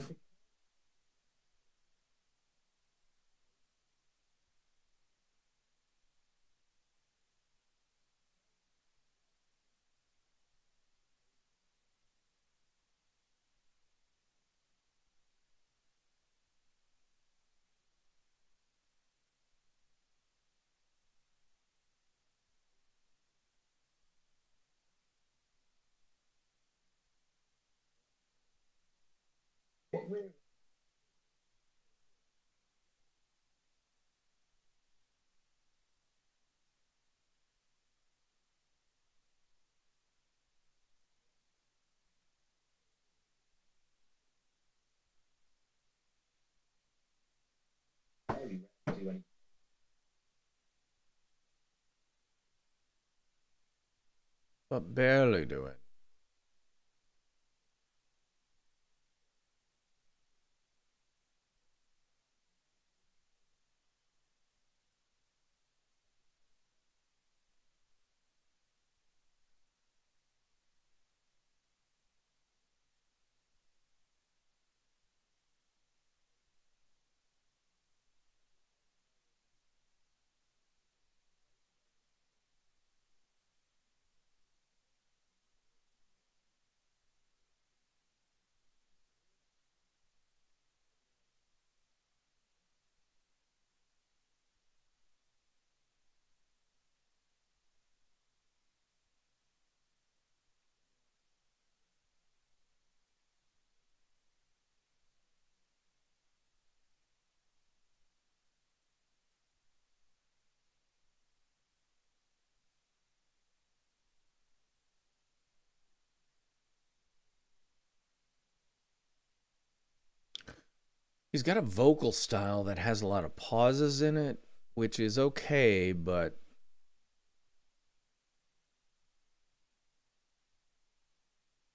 But barely do it. He's got a vocal style that has a lot of pauses in it, which is okay, but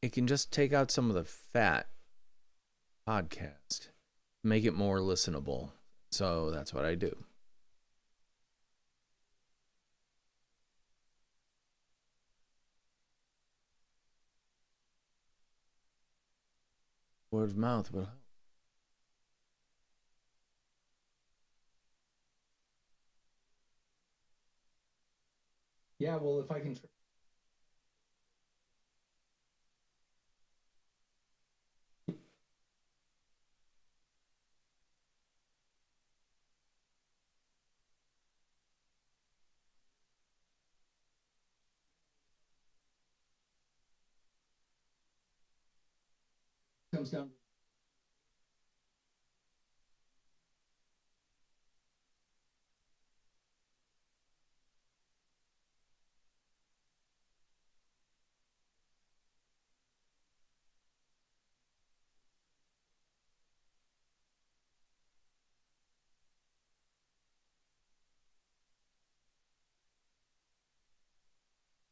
it can just take out some of the fat podcast, make it more listenable. So that's what I do. Word of mouth will help. Yeah, well, if I can. Comes down.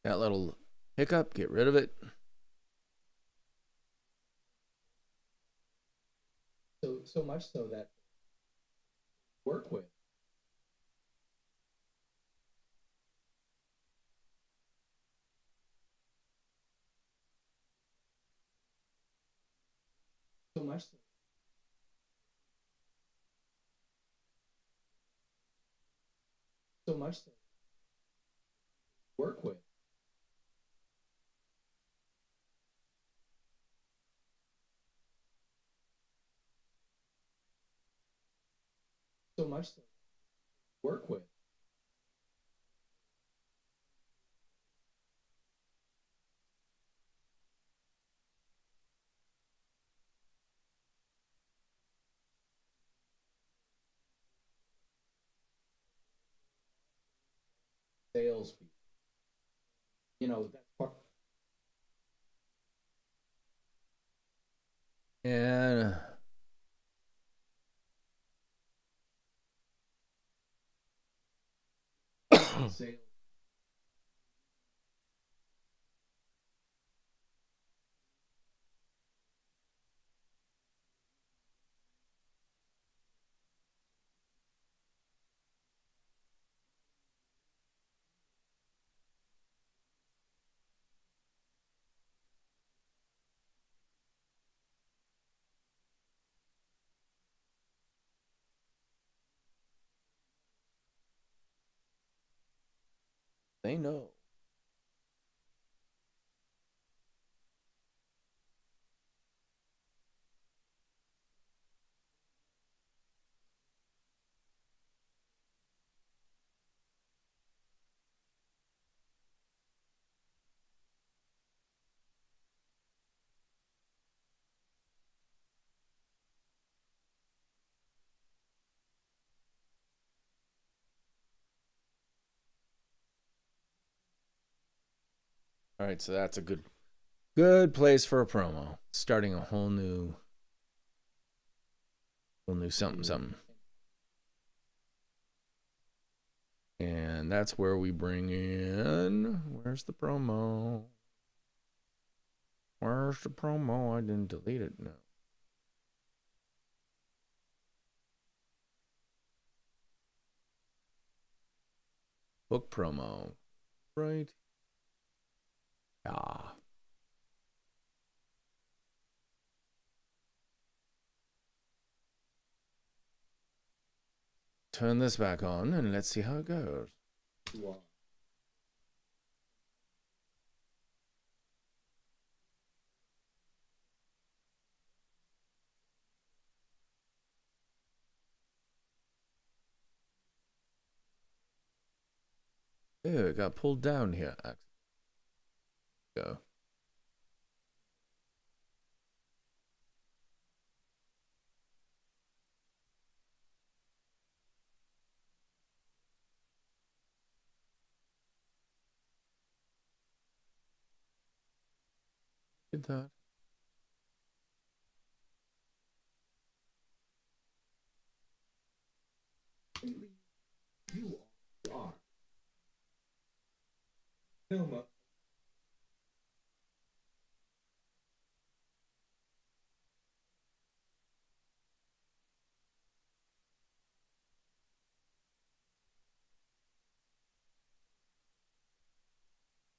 That little hiccup, get rid of it. So much so that work with. So much so. So much so. Work with. So much so. Work with. Salespeople. You know, that's part. And Sales. they know. All right, so that's a good place for a promo. Starting a whole new something. And that's where we bring in, where's the promo? Where's the promo? I didn't delete it. No. Book promo. Right. Ah. Turn this back on and let's see how it goes. Wow. Ew, it got pulled down here. Go. Did that. You are. Film.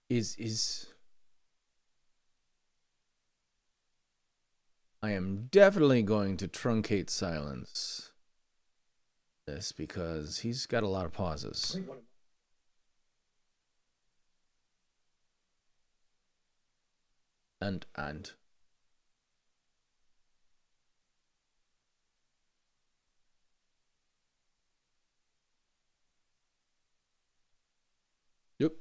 Is I am definitely going to truncate silence this because he's got a lot of pauses. And yep.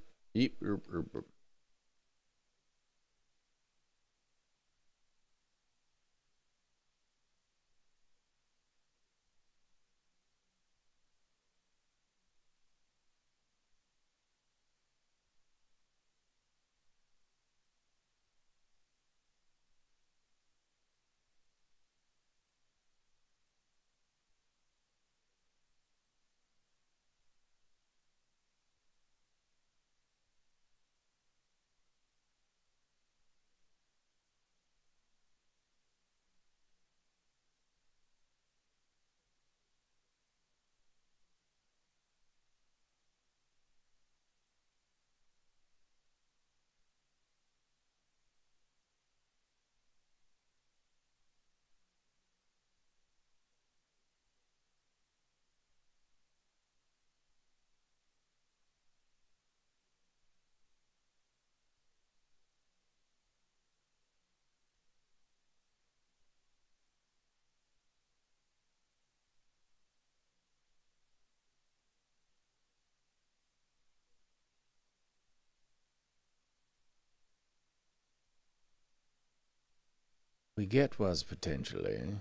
We get was potentially.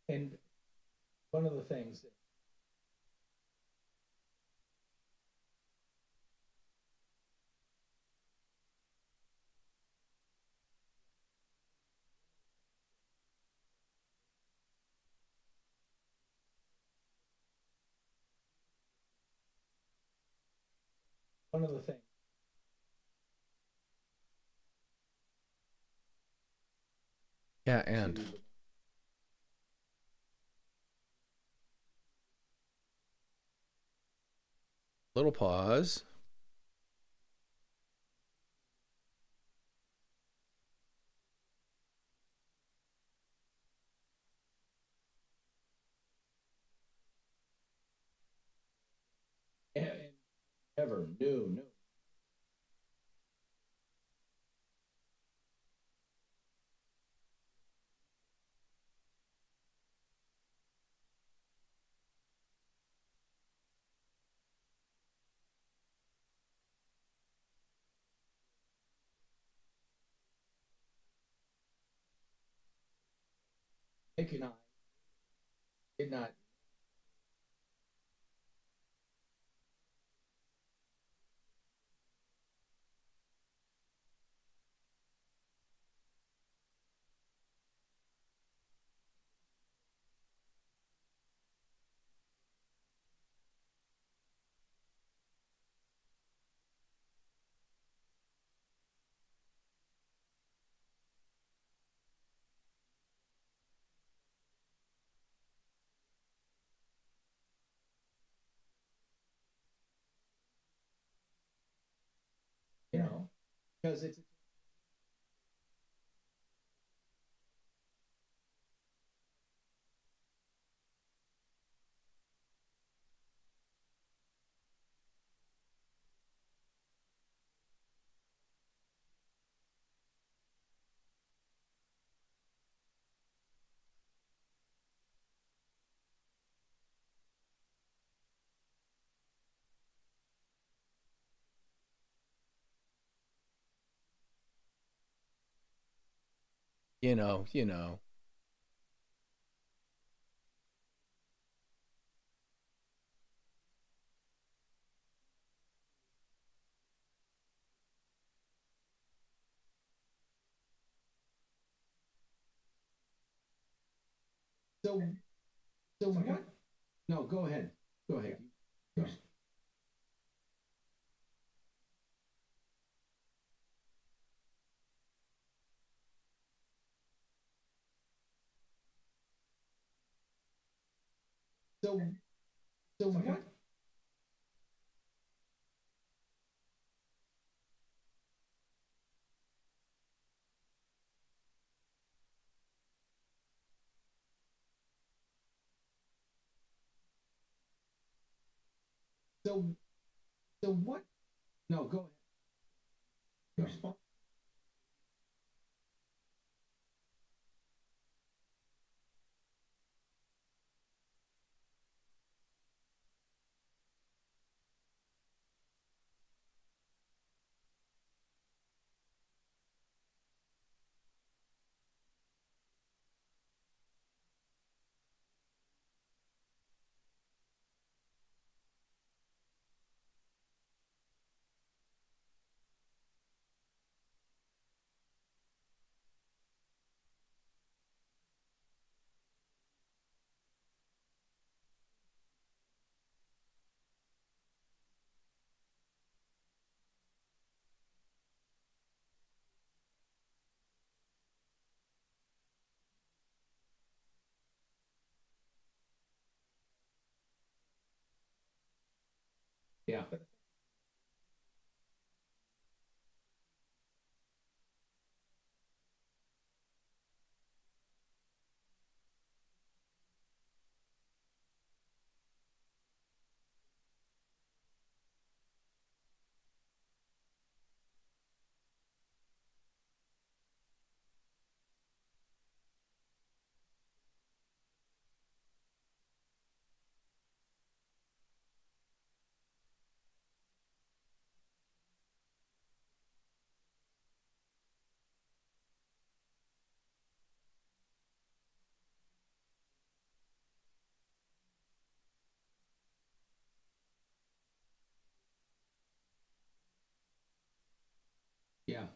And one of the things that one of the things. Yeah, and little pause. and ever, no. Mike and I did not. You know, because it's you know. so. So what? No, go ahead. Go ahead. Go. So what? So what? No, go ahead. Go. Yeah. Yeah.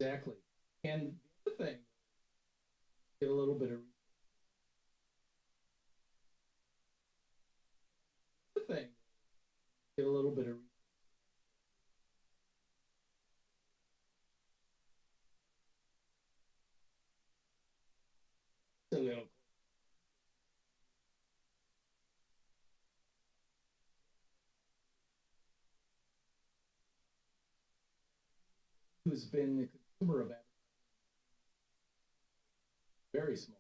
Exactly. And the other thing, get a little bit of the thing, get a little bit of a little. who's been a consumer of advertising very small.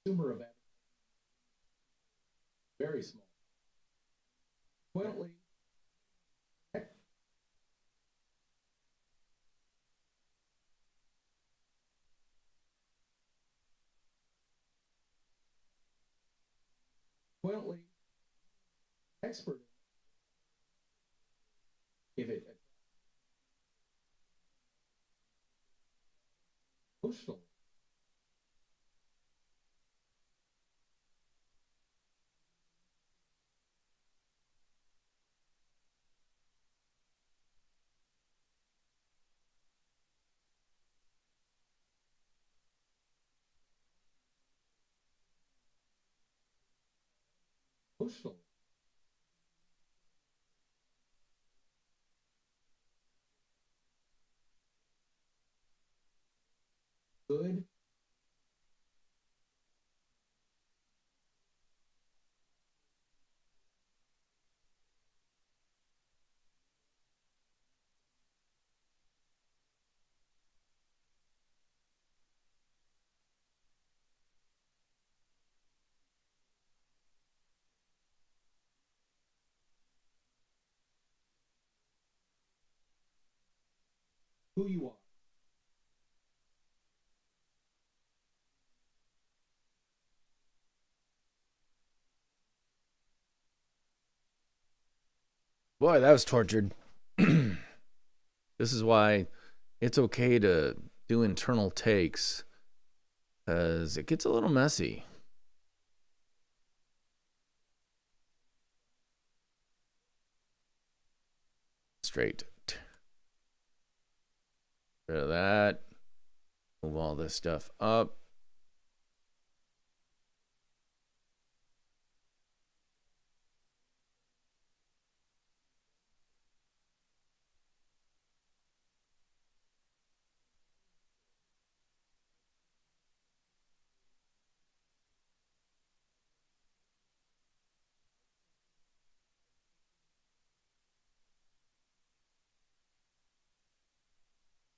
Consumer of advertising very small. Consequently, expert if it emotionally. Emotionally. Good. Who you are. Boy, that was tortured. This is why it's okay to do internal takes, because it gets a little messy. Straight. Rid of that. Move all this stuff up.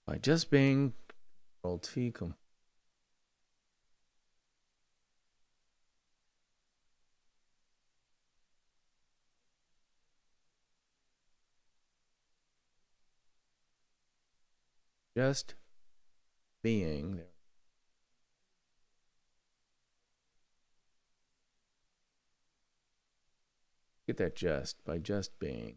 By just being Control T. Just being there. Get that just by just being.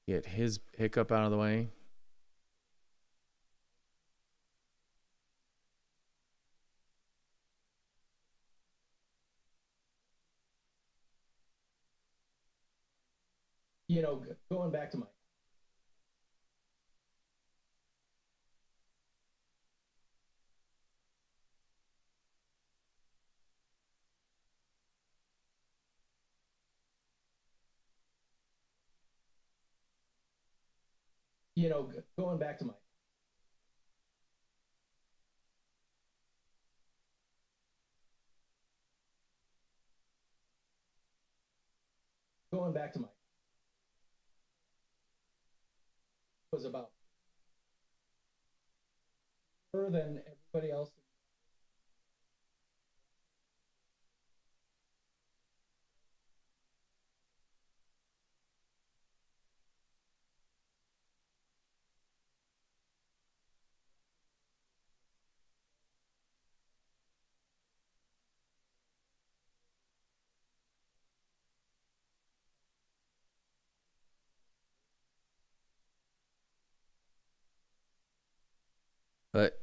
Get his hiccup out of the way. You know, going back to my going back to my going back to my was about her than everybody else. But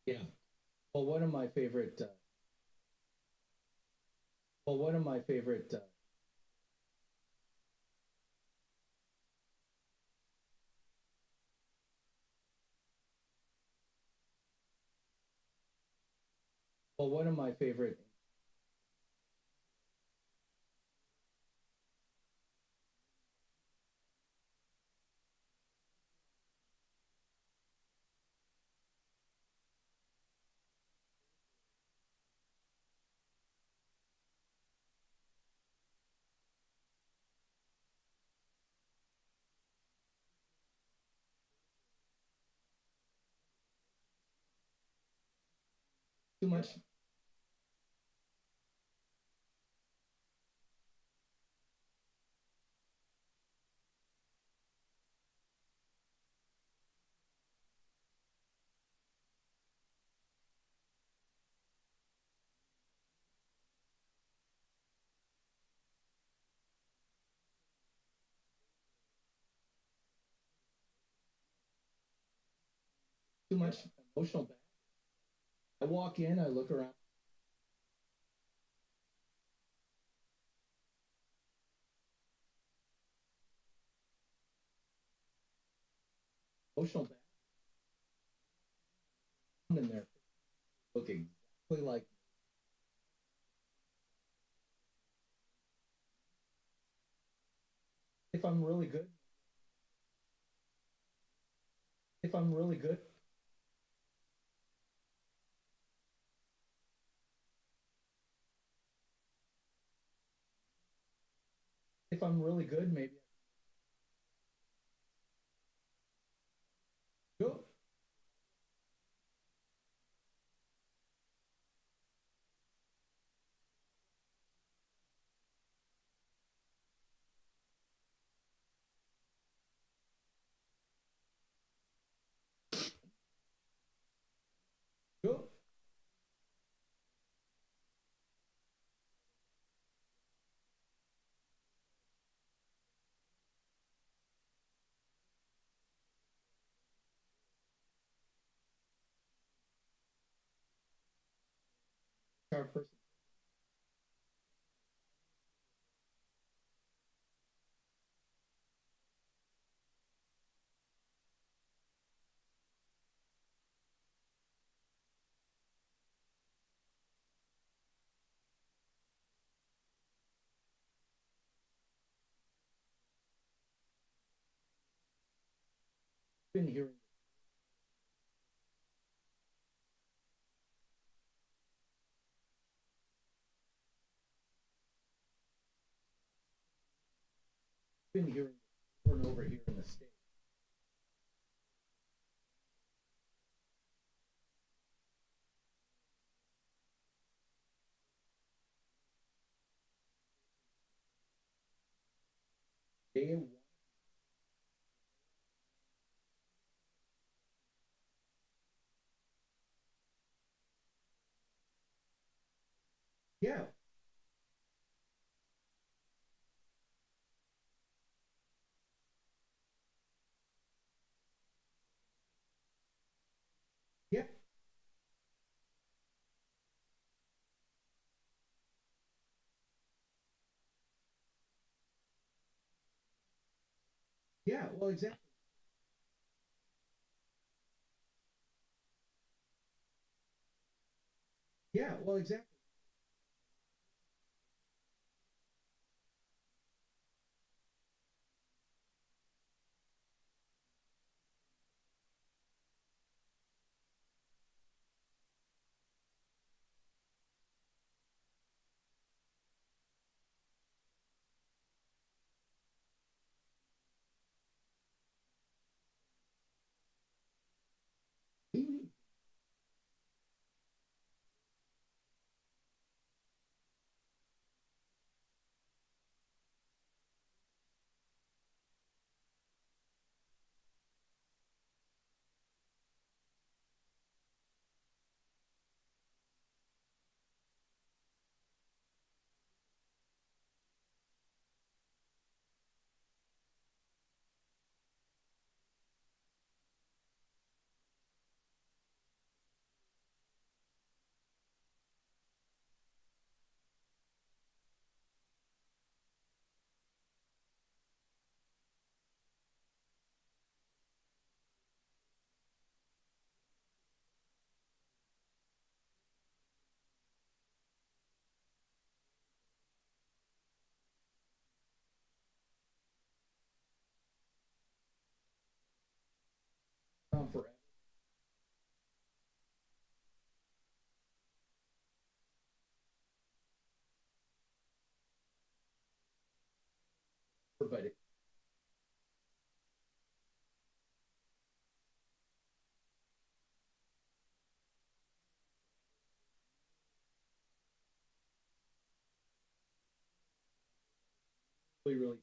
Yeah. Well, one of my favorite. Well, one of my favorite. Well, one of my favorite. Too much. Too much emotional baggage. I walk in, I look around. Emotional baggage. In there, look exactly like me. If I'm really good. If I'm really good. If I'm really good, maybe. Go. Go. Our person. Been hearing. Been hearing over and over here in the state. They. Yeah. Yeah. Yeah. Well, exactly. Yeah. Well, exactly. but really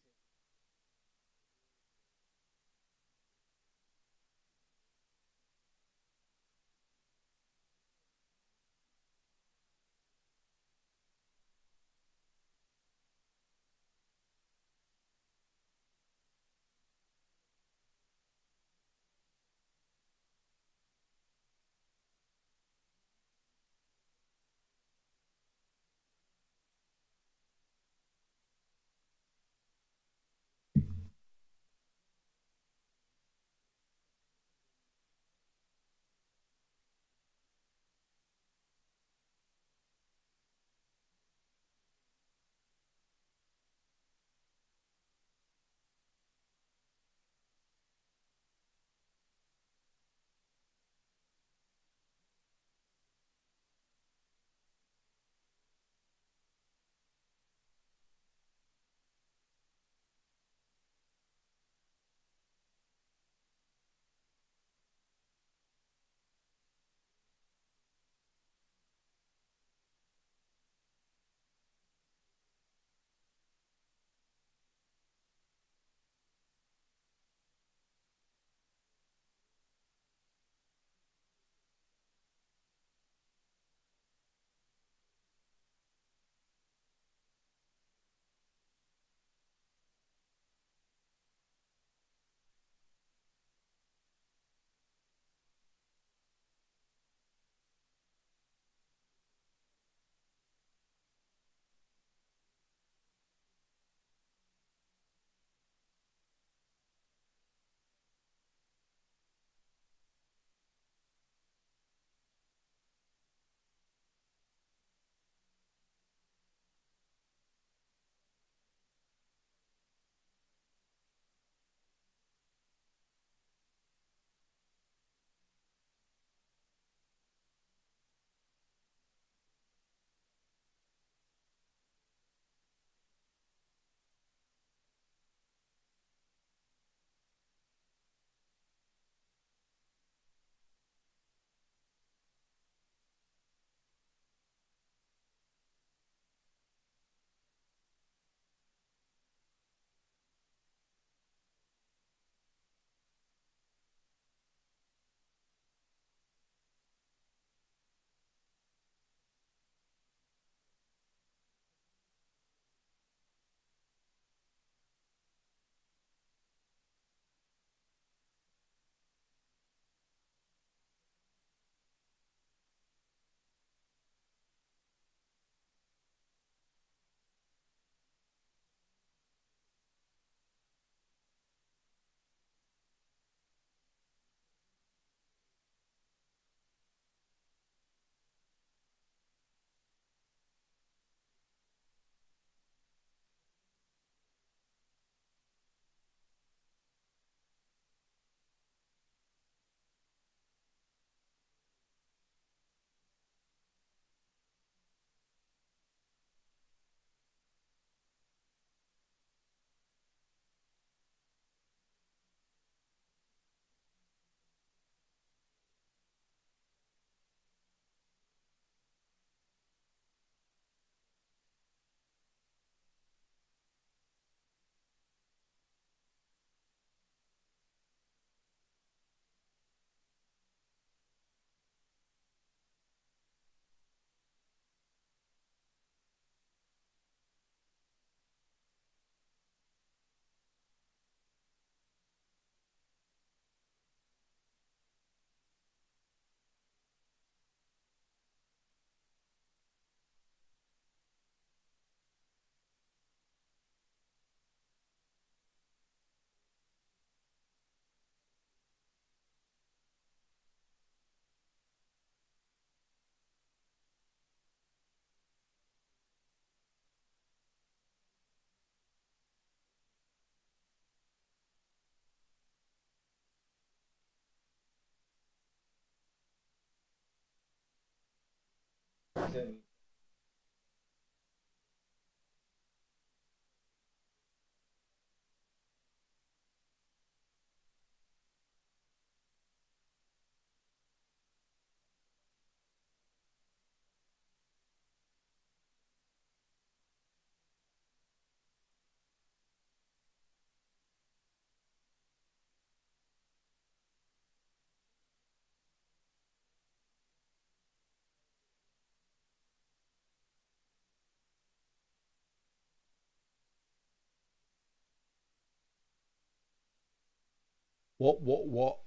What?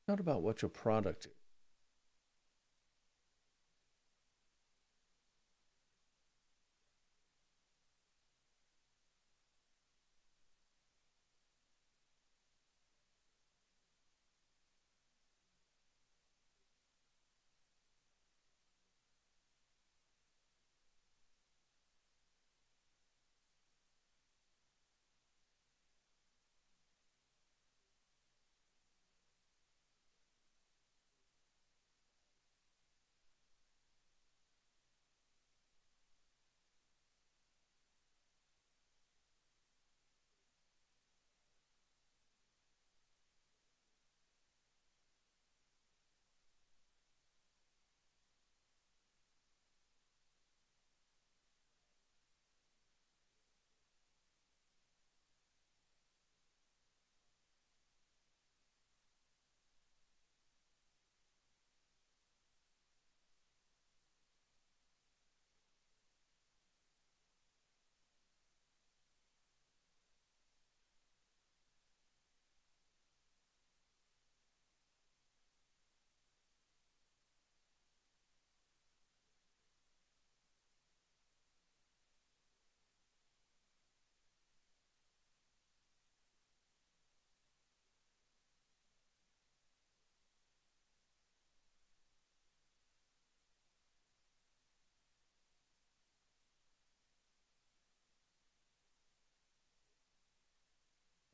Not about what your product is.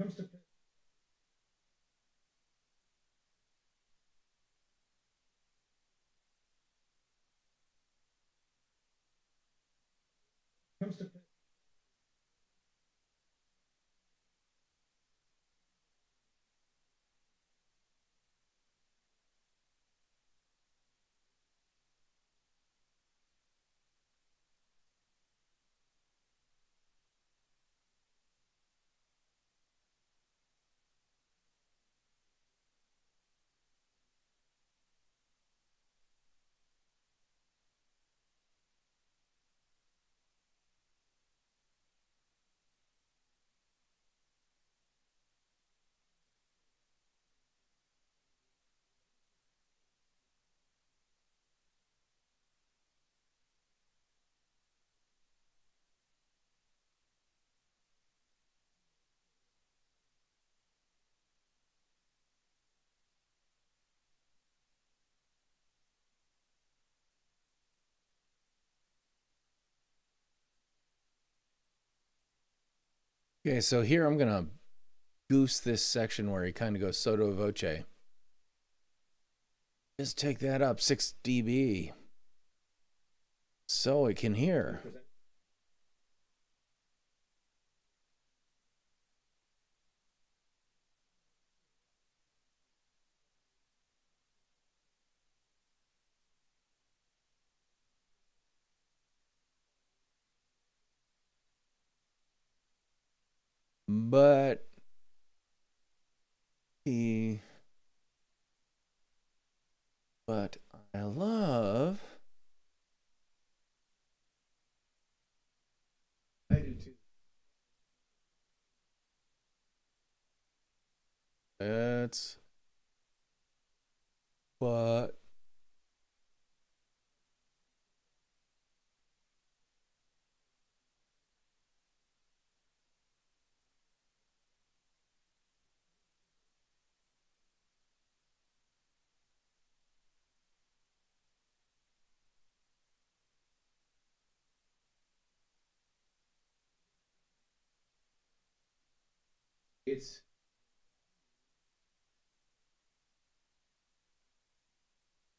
Comes to comes to Okay, so here I'm going to goose this section where he kind of goes sotto voce. Just take that up 6 dB so it can hear. But he but I love I do too. it's but It's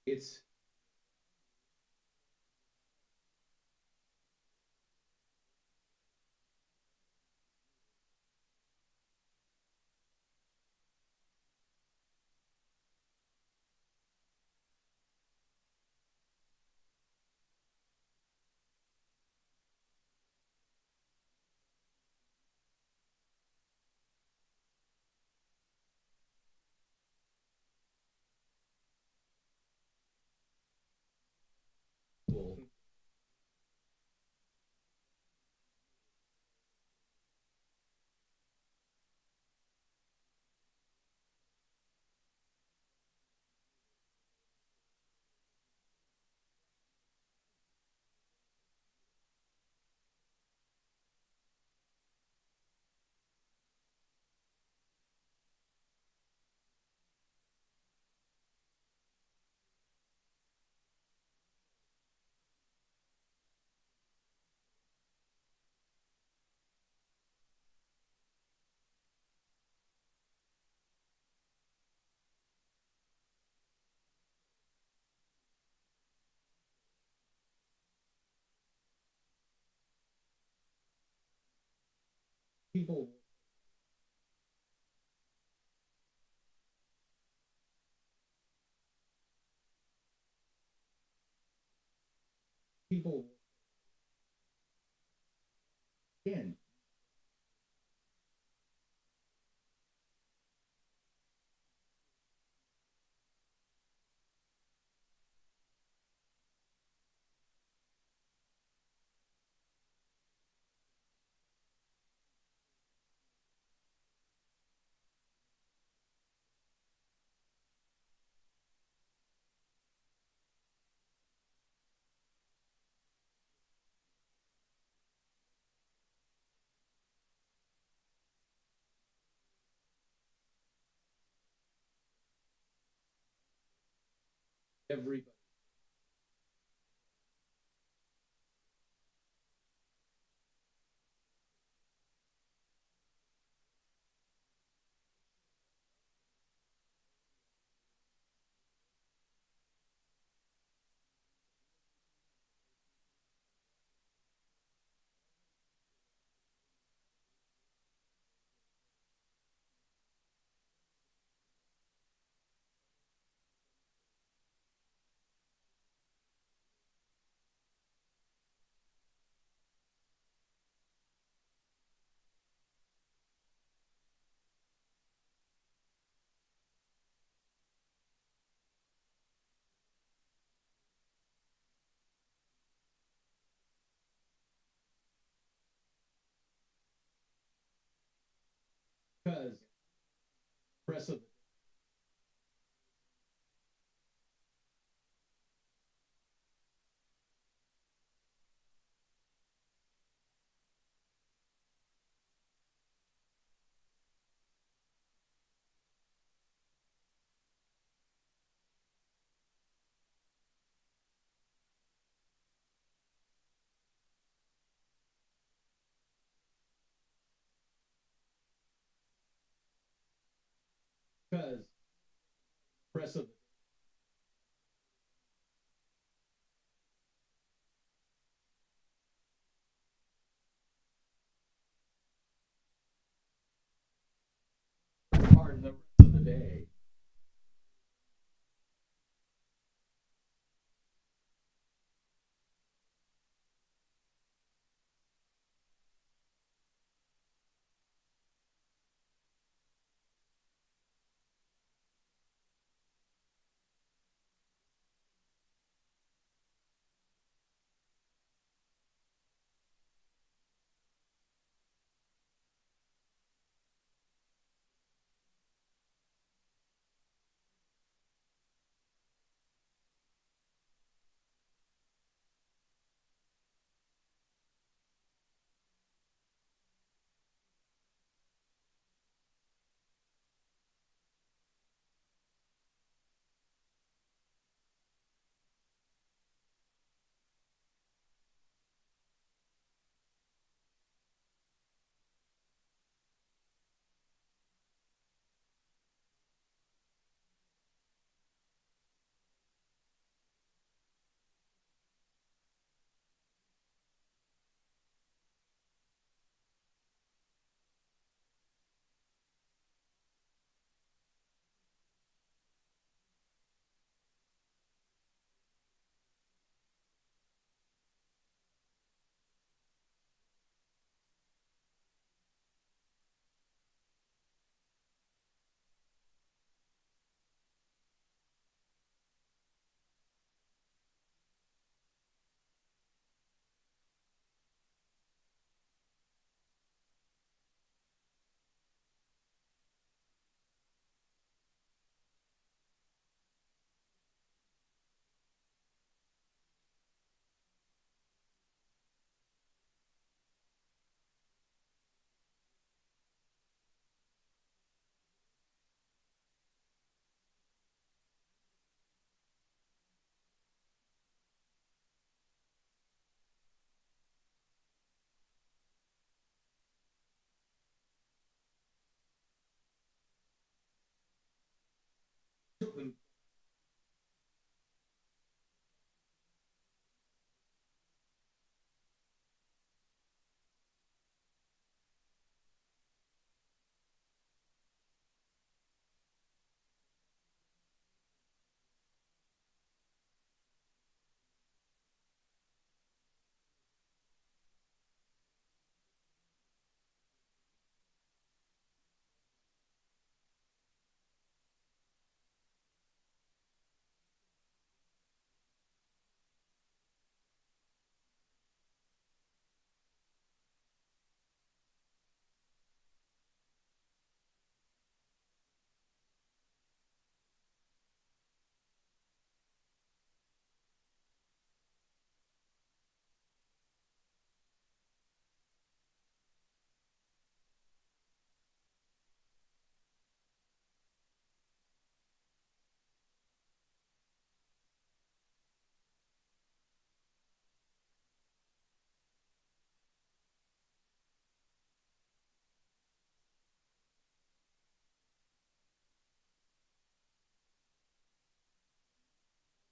it's people people again everybody because press of because press of pardon the rest of the day.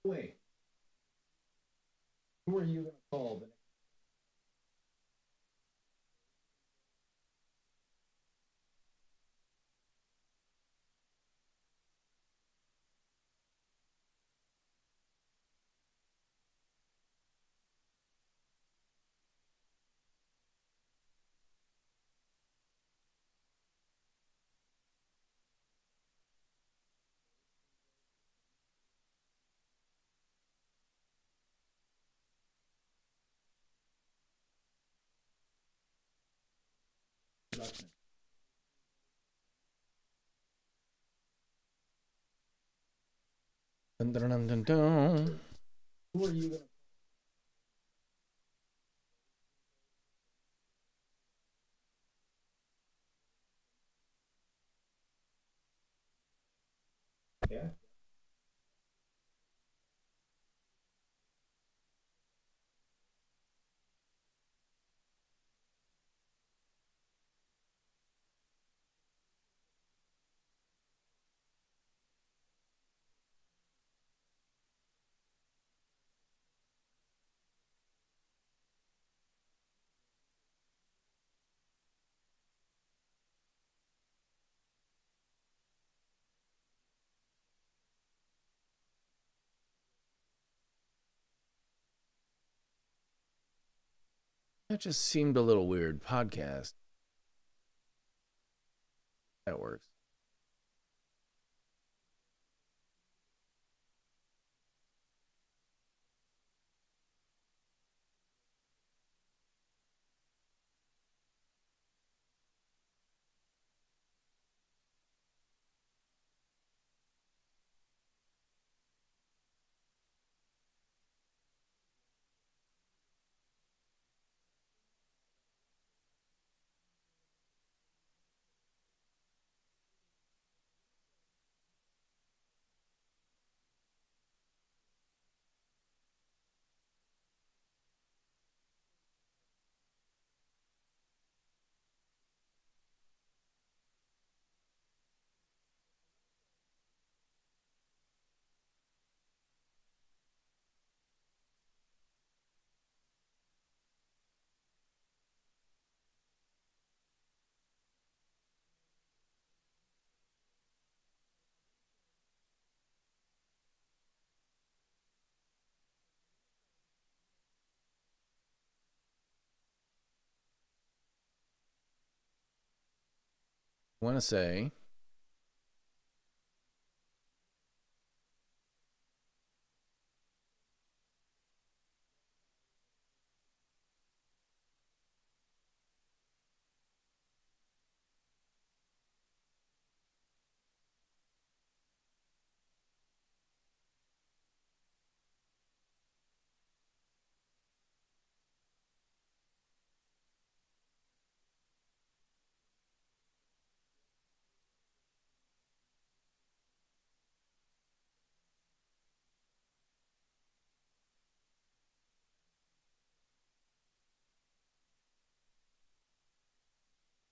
Wait, who are you going to call the next? Production? Dun, dun, dun, dun, dun. Who are you going to? Yeah. That just seemed a little weird. Podcast. That works. I want to say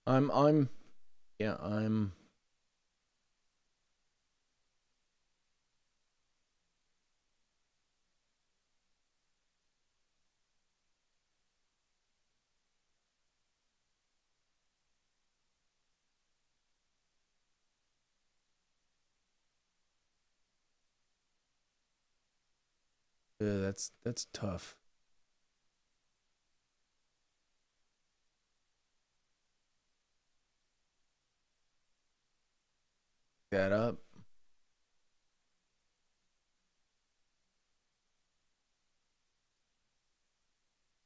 I'm yeah, I'm that's tough. That up.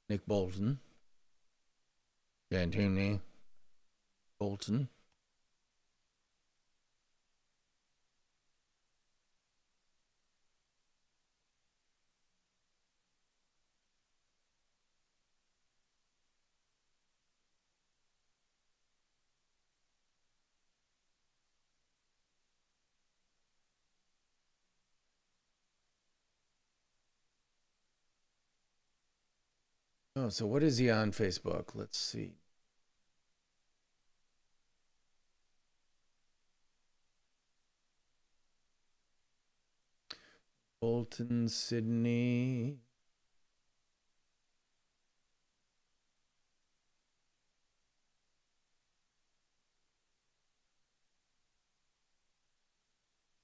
Nick Bolton. Anthony Bolton. Oh, so what is he on Facebook? Let's see. Bolton, Sydney.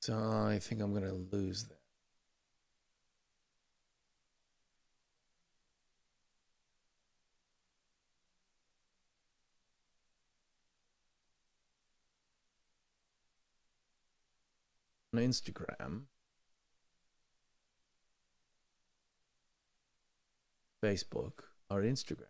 So I think I'm going to lose that. On Instagram, Facebook, or Instagram.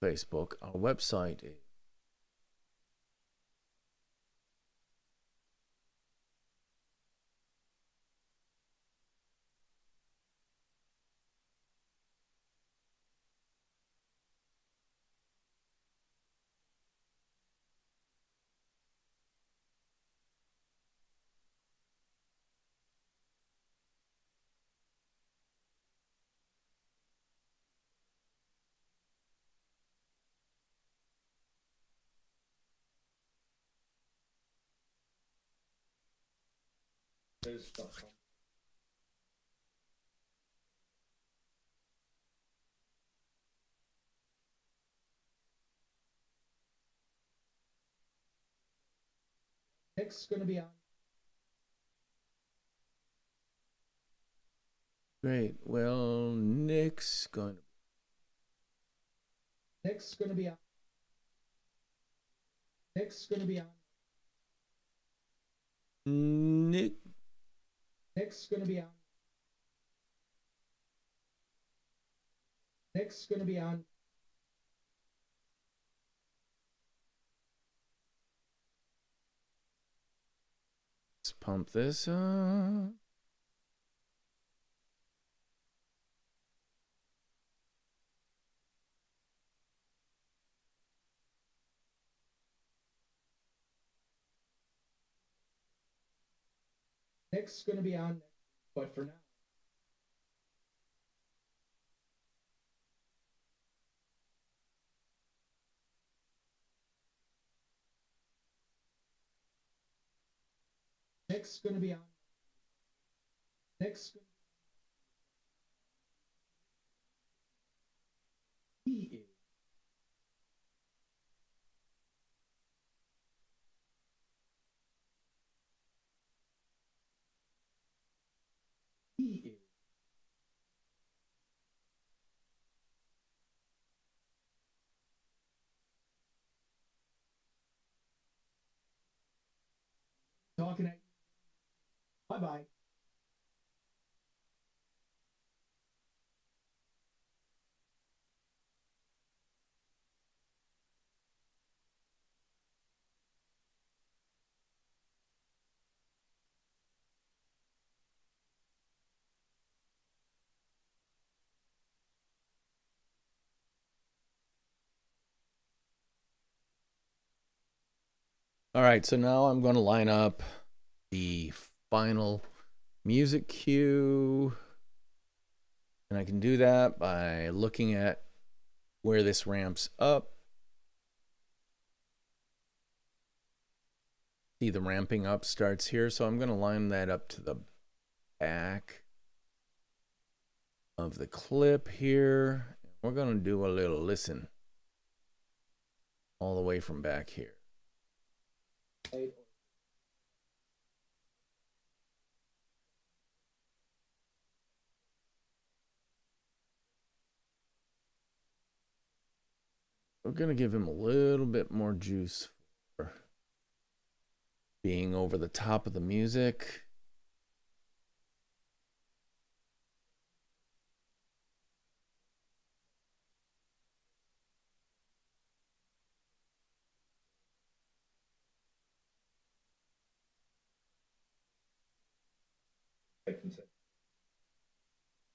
Facebook, our website is Nick's going to be on. great. Well, Nick's going to be on. Nick's going to be on. Nick's going to be on. Nick's going to be on. Let's pump this up. Nick's going to be on, but for now. Nick's going to be on. Nick's going to be on. He is. He is. Talking at you. Bye-bye. All right, so now I'm going to line up the final music cue. And I can do that by looking at where this ramps up. See, the ramping up starts here, so I'm going to line that up to the back of the clip here. We're going to do a little listen all the way from back here. We're going to give him a little bit more juice for being over the top of the music.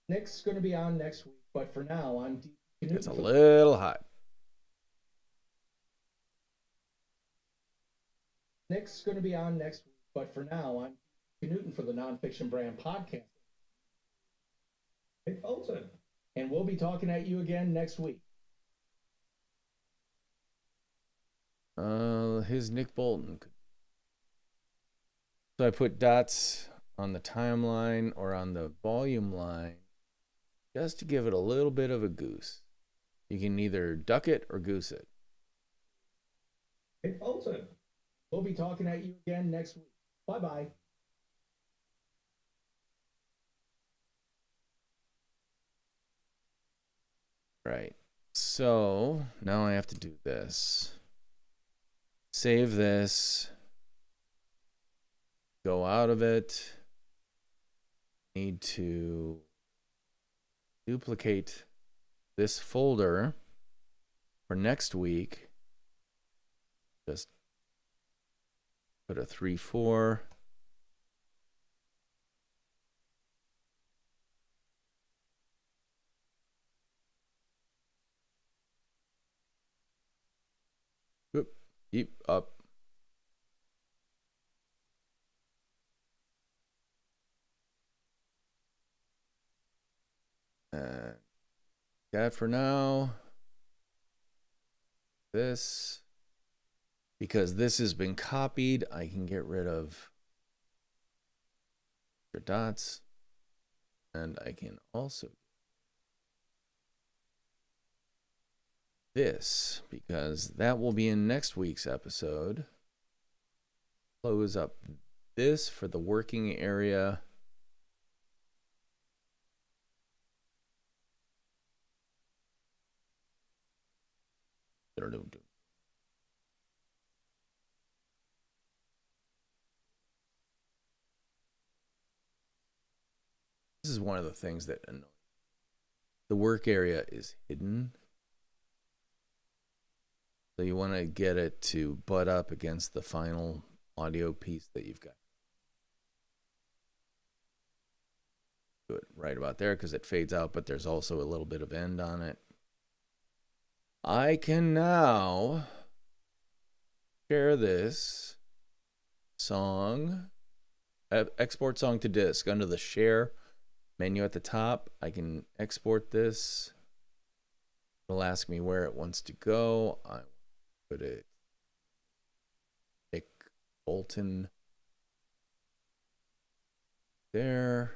Nick's going to be on next week, but for now, on It's a little hot. Nick's going to be on next week, but for now, I'm Knudten for the Nonfiction Brand podcast. Nick Bolton. And we'll be talking at you again next week. His Nick Bolton. So I put dots on the timeline or on the volume line just to give it a little bit of a goose. You can either duck it or goose it. Nick Bolton. We'll be talking at you again next week. Bye-bye. Right. So now I have to do this. Save this. Go out of it. Need to duplicate this folder for next week. Just put a 3-4. Whoop, keep up. That for now. This, because this has been copied, I can get rid of the dots, and I can also this, because that will be in next week's episode. Close up this for the working area. This is one of the things that annoys. The work area is hidden. So you want to get it to butt up against the final audio piece that you've got. Do it right about there because it fades out, but there's also a little bit of end on it. I can now share this song, export song to disk under the share menu at the top. I can export this. It'll ask me where it wants to go. I put it Nick Bolton there.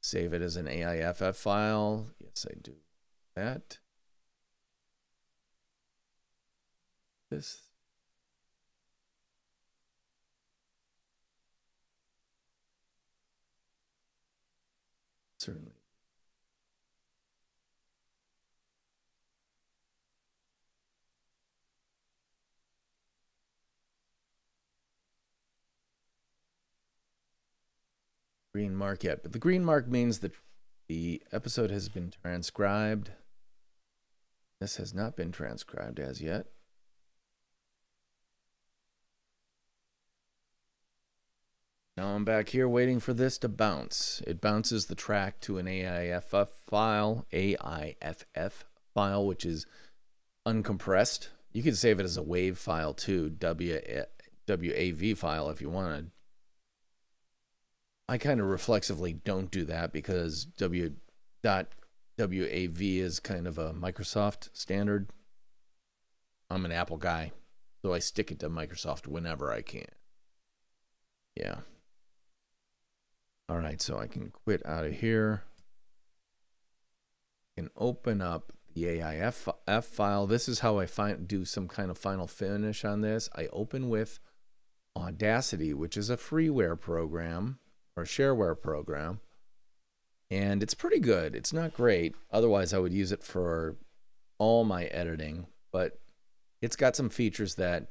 Save it as an AIFF file. Yes, I do that. This. Certainly. Green mark yet, but the green mark means that the episode has been transcribed. This has not been transcribed as yet. Now I'm back here waiting for this to bounce. It bounces the track to an AIFF file, which is uncompressed. You could save it as a WAV file too, WAV file if you wanted. I kind of reflexively don't do that because WAV is kind of a Microsoft standard. I'm an Apple guy, so I stick it to Microsoft whenever I can. Yeah. All right, so I can quit out of here. I can open up the AIFF file. This is how I do some kind of final finish on this. I open with Audacity, which is a freeware program or shareware program, and it's pretty good. It's not great. Otherwise, I would use it for all my editing, but it's got some features that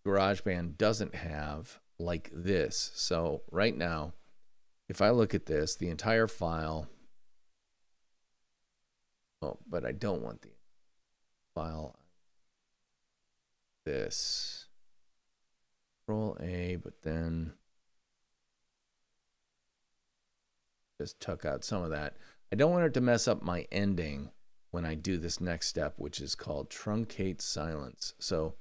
GarageBand doesn't have, like this. So right now, if I look at this, the entire file, oh, but I don't want the file, this, Control A, but then just tuck out some of that. I don't want it to mess up my ending when I do this next step, which is called Truncate Silence. So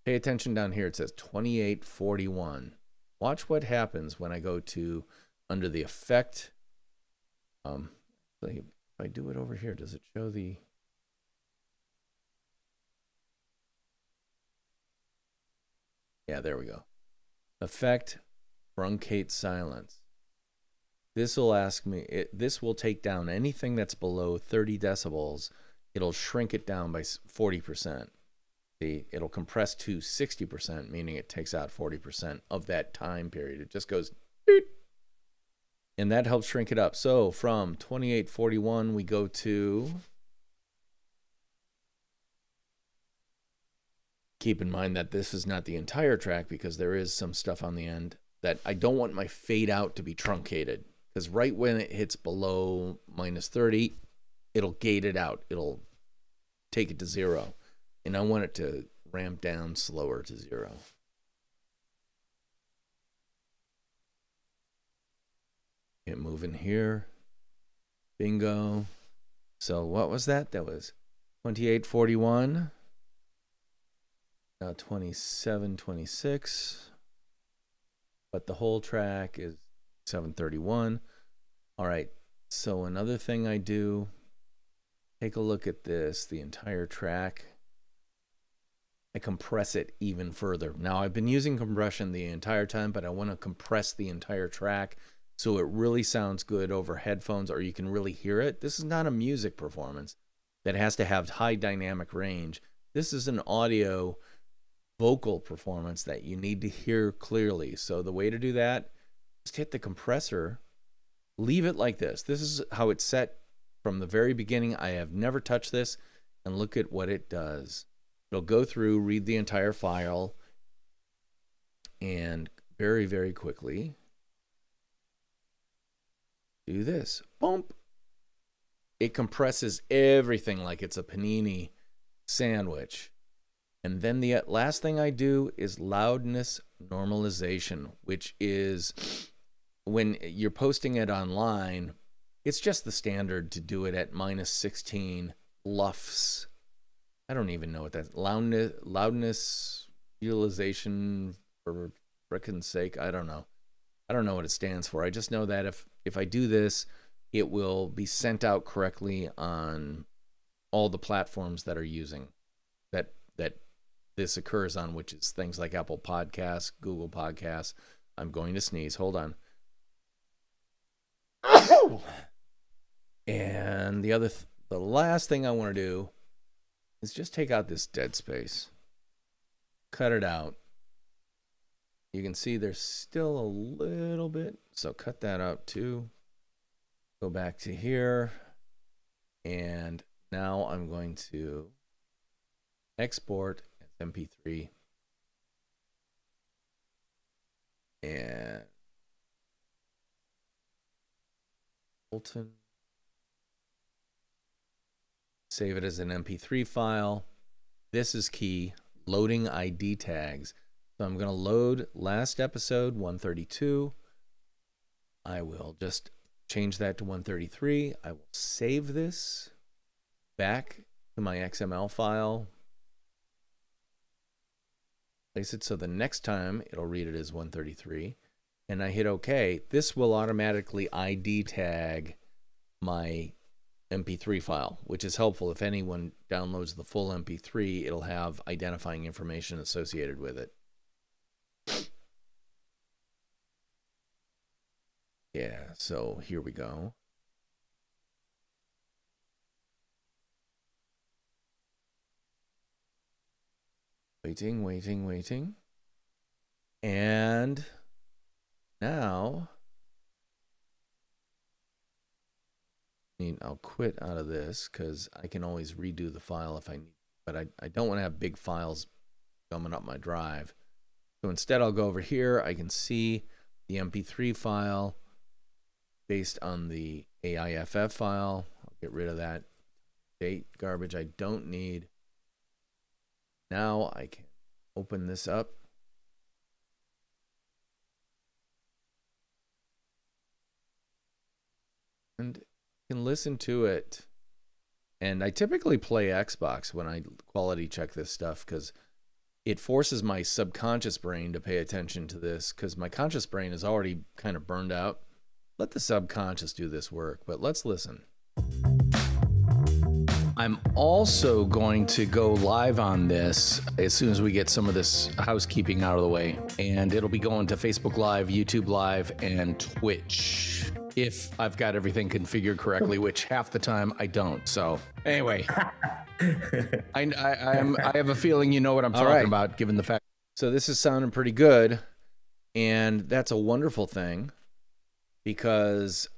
Pay attention down here. It says 2841. Watch what happens when I go to under the effect. If I do it over here, does it show the... Yeah, there we go. Effect, Truncate Silence. This will ask me, this will take down anything that's below 30 decibels. It'll shrink it down by 40%. See, it'll compress to 60%, meaning it takes out 40% of that time period. It just goes, and that helps shrink it up. So from 2841, we go to... Keep in mind that this is not the entire track because there is some stuff on the end that I don't want my fade out to be truncated. Because right when it hits below -30, it'll gate it out. It'll take it to 0. And I want it to ramp down slower to 0. Get moving here. Bingo. So what was that? That was 2841. Now 2726. But the whole track is 731. All right. So another thing I do, take a look at this, the entire track. I compress it even further. Now I've been using compression the entire time, but I want to compress the entire track so it really sounds good over headphones or you can really hear it. This is not a music performance that has to have high dynamic range. This is an audio vocal performance that you need to hear clearly. So the way to do that, just hit the compressor, leave it like this. This is how it's set from the very beginning. I have never touched this, and look at what it does. It'll go through, read the entire file, and very, very quickly do this. Bump. It compresses everything like it's a panini sandwich. And then the last thing I do is loudness normalization, which is when you're posting it online, it's just the standard to do it at -16 LUFS. I don't even know what that's. Loudness utilization, for frickin's sake. I don't know. I don't know what it stands for. I just know that if I do this, it will be sent out correctly on all the platforms that are using that this occurs on, which is things like Apple Podcasts, Google Podcasts. I'm going to sneeze. Hold on. And the last thing I want to do is just take out this dead space. Cut it out. You can see there's still a little bit, so cut that out too. Go back to here. And now I'm going to export as MP3. And Bolton. Save it as an MP3 file. This is key, loading ID tags. So I'm going to load last episode 132. I will just change that to 133. I will save this back to my XML file. Place it so the next time it'll read it as 133. And I hit OK. This will automatically ID tag my MP3 file, which is helpful. If anyone downloads the full MP3, it'll have identifying information associated with it. Yeah, so here we go. Waiting. And now I'll quit out of this because I can always redo the file if I need, but I don't want to have big files coming up my drive. So instead I'll go over here. I can see the MP3 file based on the AIFF file. I'll get rid of that date garbage I don't need. Now I can open this up. And can listen to it. And I typically play Xbox when I quality check this stuff because it forces my subconscious brain to pay attention to this because my conscious brain is already kind of burned out. Let the subconscious do this work, but let's listen. I'm also going to go live on this as soon as we get some of this housekeeping out of the way. And it'll be going to Facebook Live, YouTube Live, and Twitch. If I've got everything configured correctly, which half the time I don't. So anyway, I have a feeling you know what I'm talking about, given the fact. So this is sounding pretty good. And that's a wonderful thing because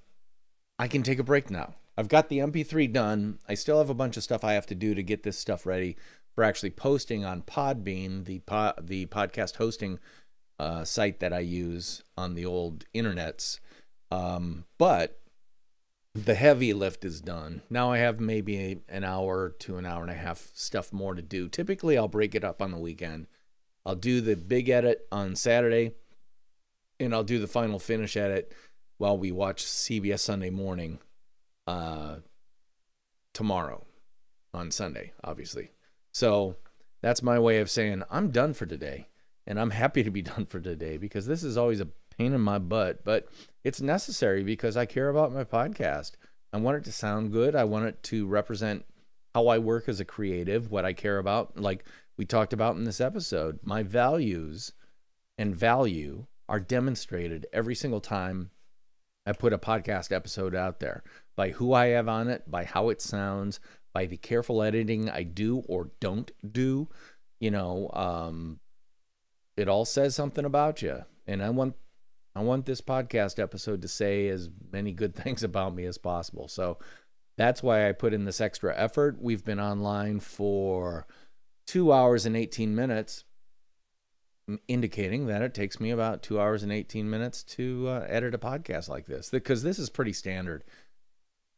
I can take a break now. I've got the MP3 done. I still have a bunch of stuff I have to do to get this stuff ready for actually posting on Podbean, the podcast hosting site that I use on the old internets. But the heavy lift is done. Now I have maybe an hour to an hour and a half stuff more to do. Typically, I'll break it up on the weekend. I'll do the big edit on Saturday, and I'll do the final finish edit while we watch CBS Sunday Morning tomorrow on Sunday, obviously. So that's my way of saying I'm done for today, and I'm happy to be done for today because this is always a pain in my butt, but it's necessary because I care about my podcast. I want it to sound good. I want it to represent how I work as a creative, what I care about. Like we talked about in this episode, my values and value are demonstrated every single time I put a podcast episode out there, by who I have on it, by how it sounds, by the careful editing I do or don't do. You know, it all says something about you. And I want this podcast episode to say as many good things about me as possible. So that's why I put in this extra effort. We've been online for 2 hours and 18 minutes. Indicating that it takes me about 2 hours and 18 minutes to edit a podcast like this, because this is pretty standard.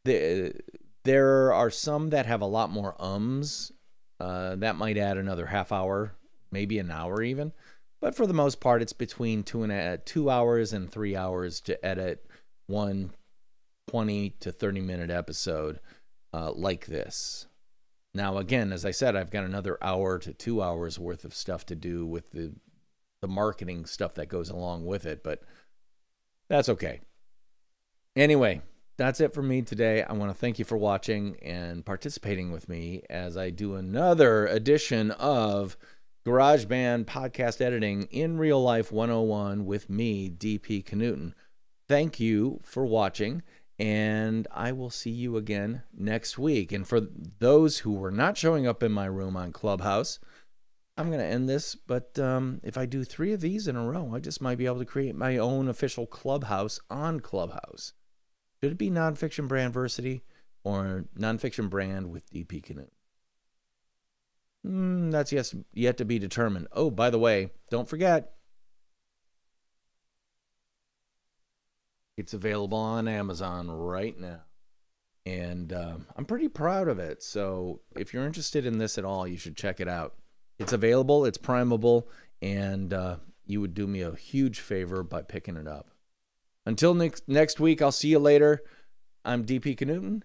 There are some that have a lot more that might add another half hour, maybe an hour even. But for the most part, it's between 2 hours and 3 hours to edit one 20 to 30 minute episode like this. Now, again, as I said, I've got another hour to 2 hours worth of stuff to do with the marketing stuff that goes along with it, but that's okay. Anyway, that's it for me today. I want to thank you for watching and participating with me as I do another edition of GarageBand Podcast Editing in Real Life 101 with me, DP Knudten. Thank you for watching, and I will see you again next week. And for those who were not showing up in my room on Clubhouse, I'm going to end this, but if I do 3 of these in a row, I just might be able to create my own official Clubhouse on Clubhouse. Should it be Nonfiction Brandversity or Nonfiction Brand with DP Knudten? That's yet to be determined. Oh, by the way, don't forget, it's available on Amazon right now. And I'm pretty proud of it. So if you're interested in this at all, you should check it out. It's available, it's primable, and you would do me a huge favor by picking it up. Until next week, I'll see you later. I'm DP Knudten,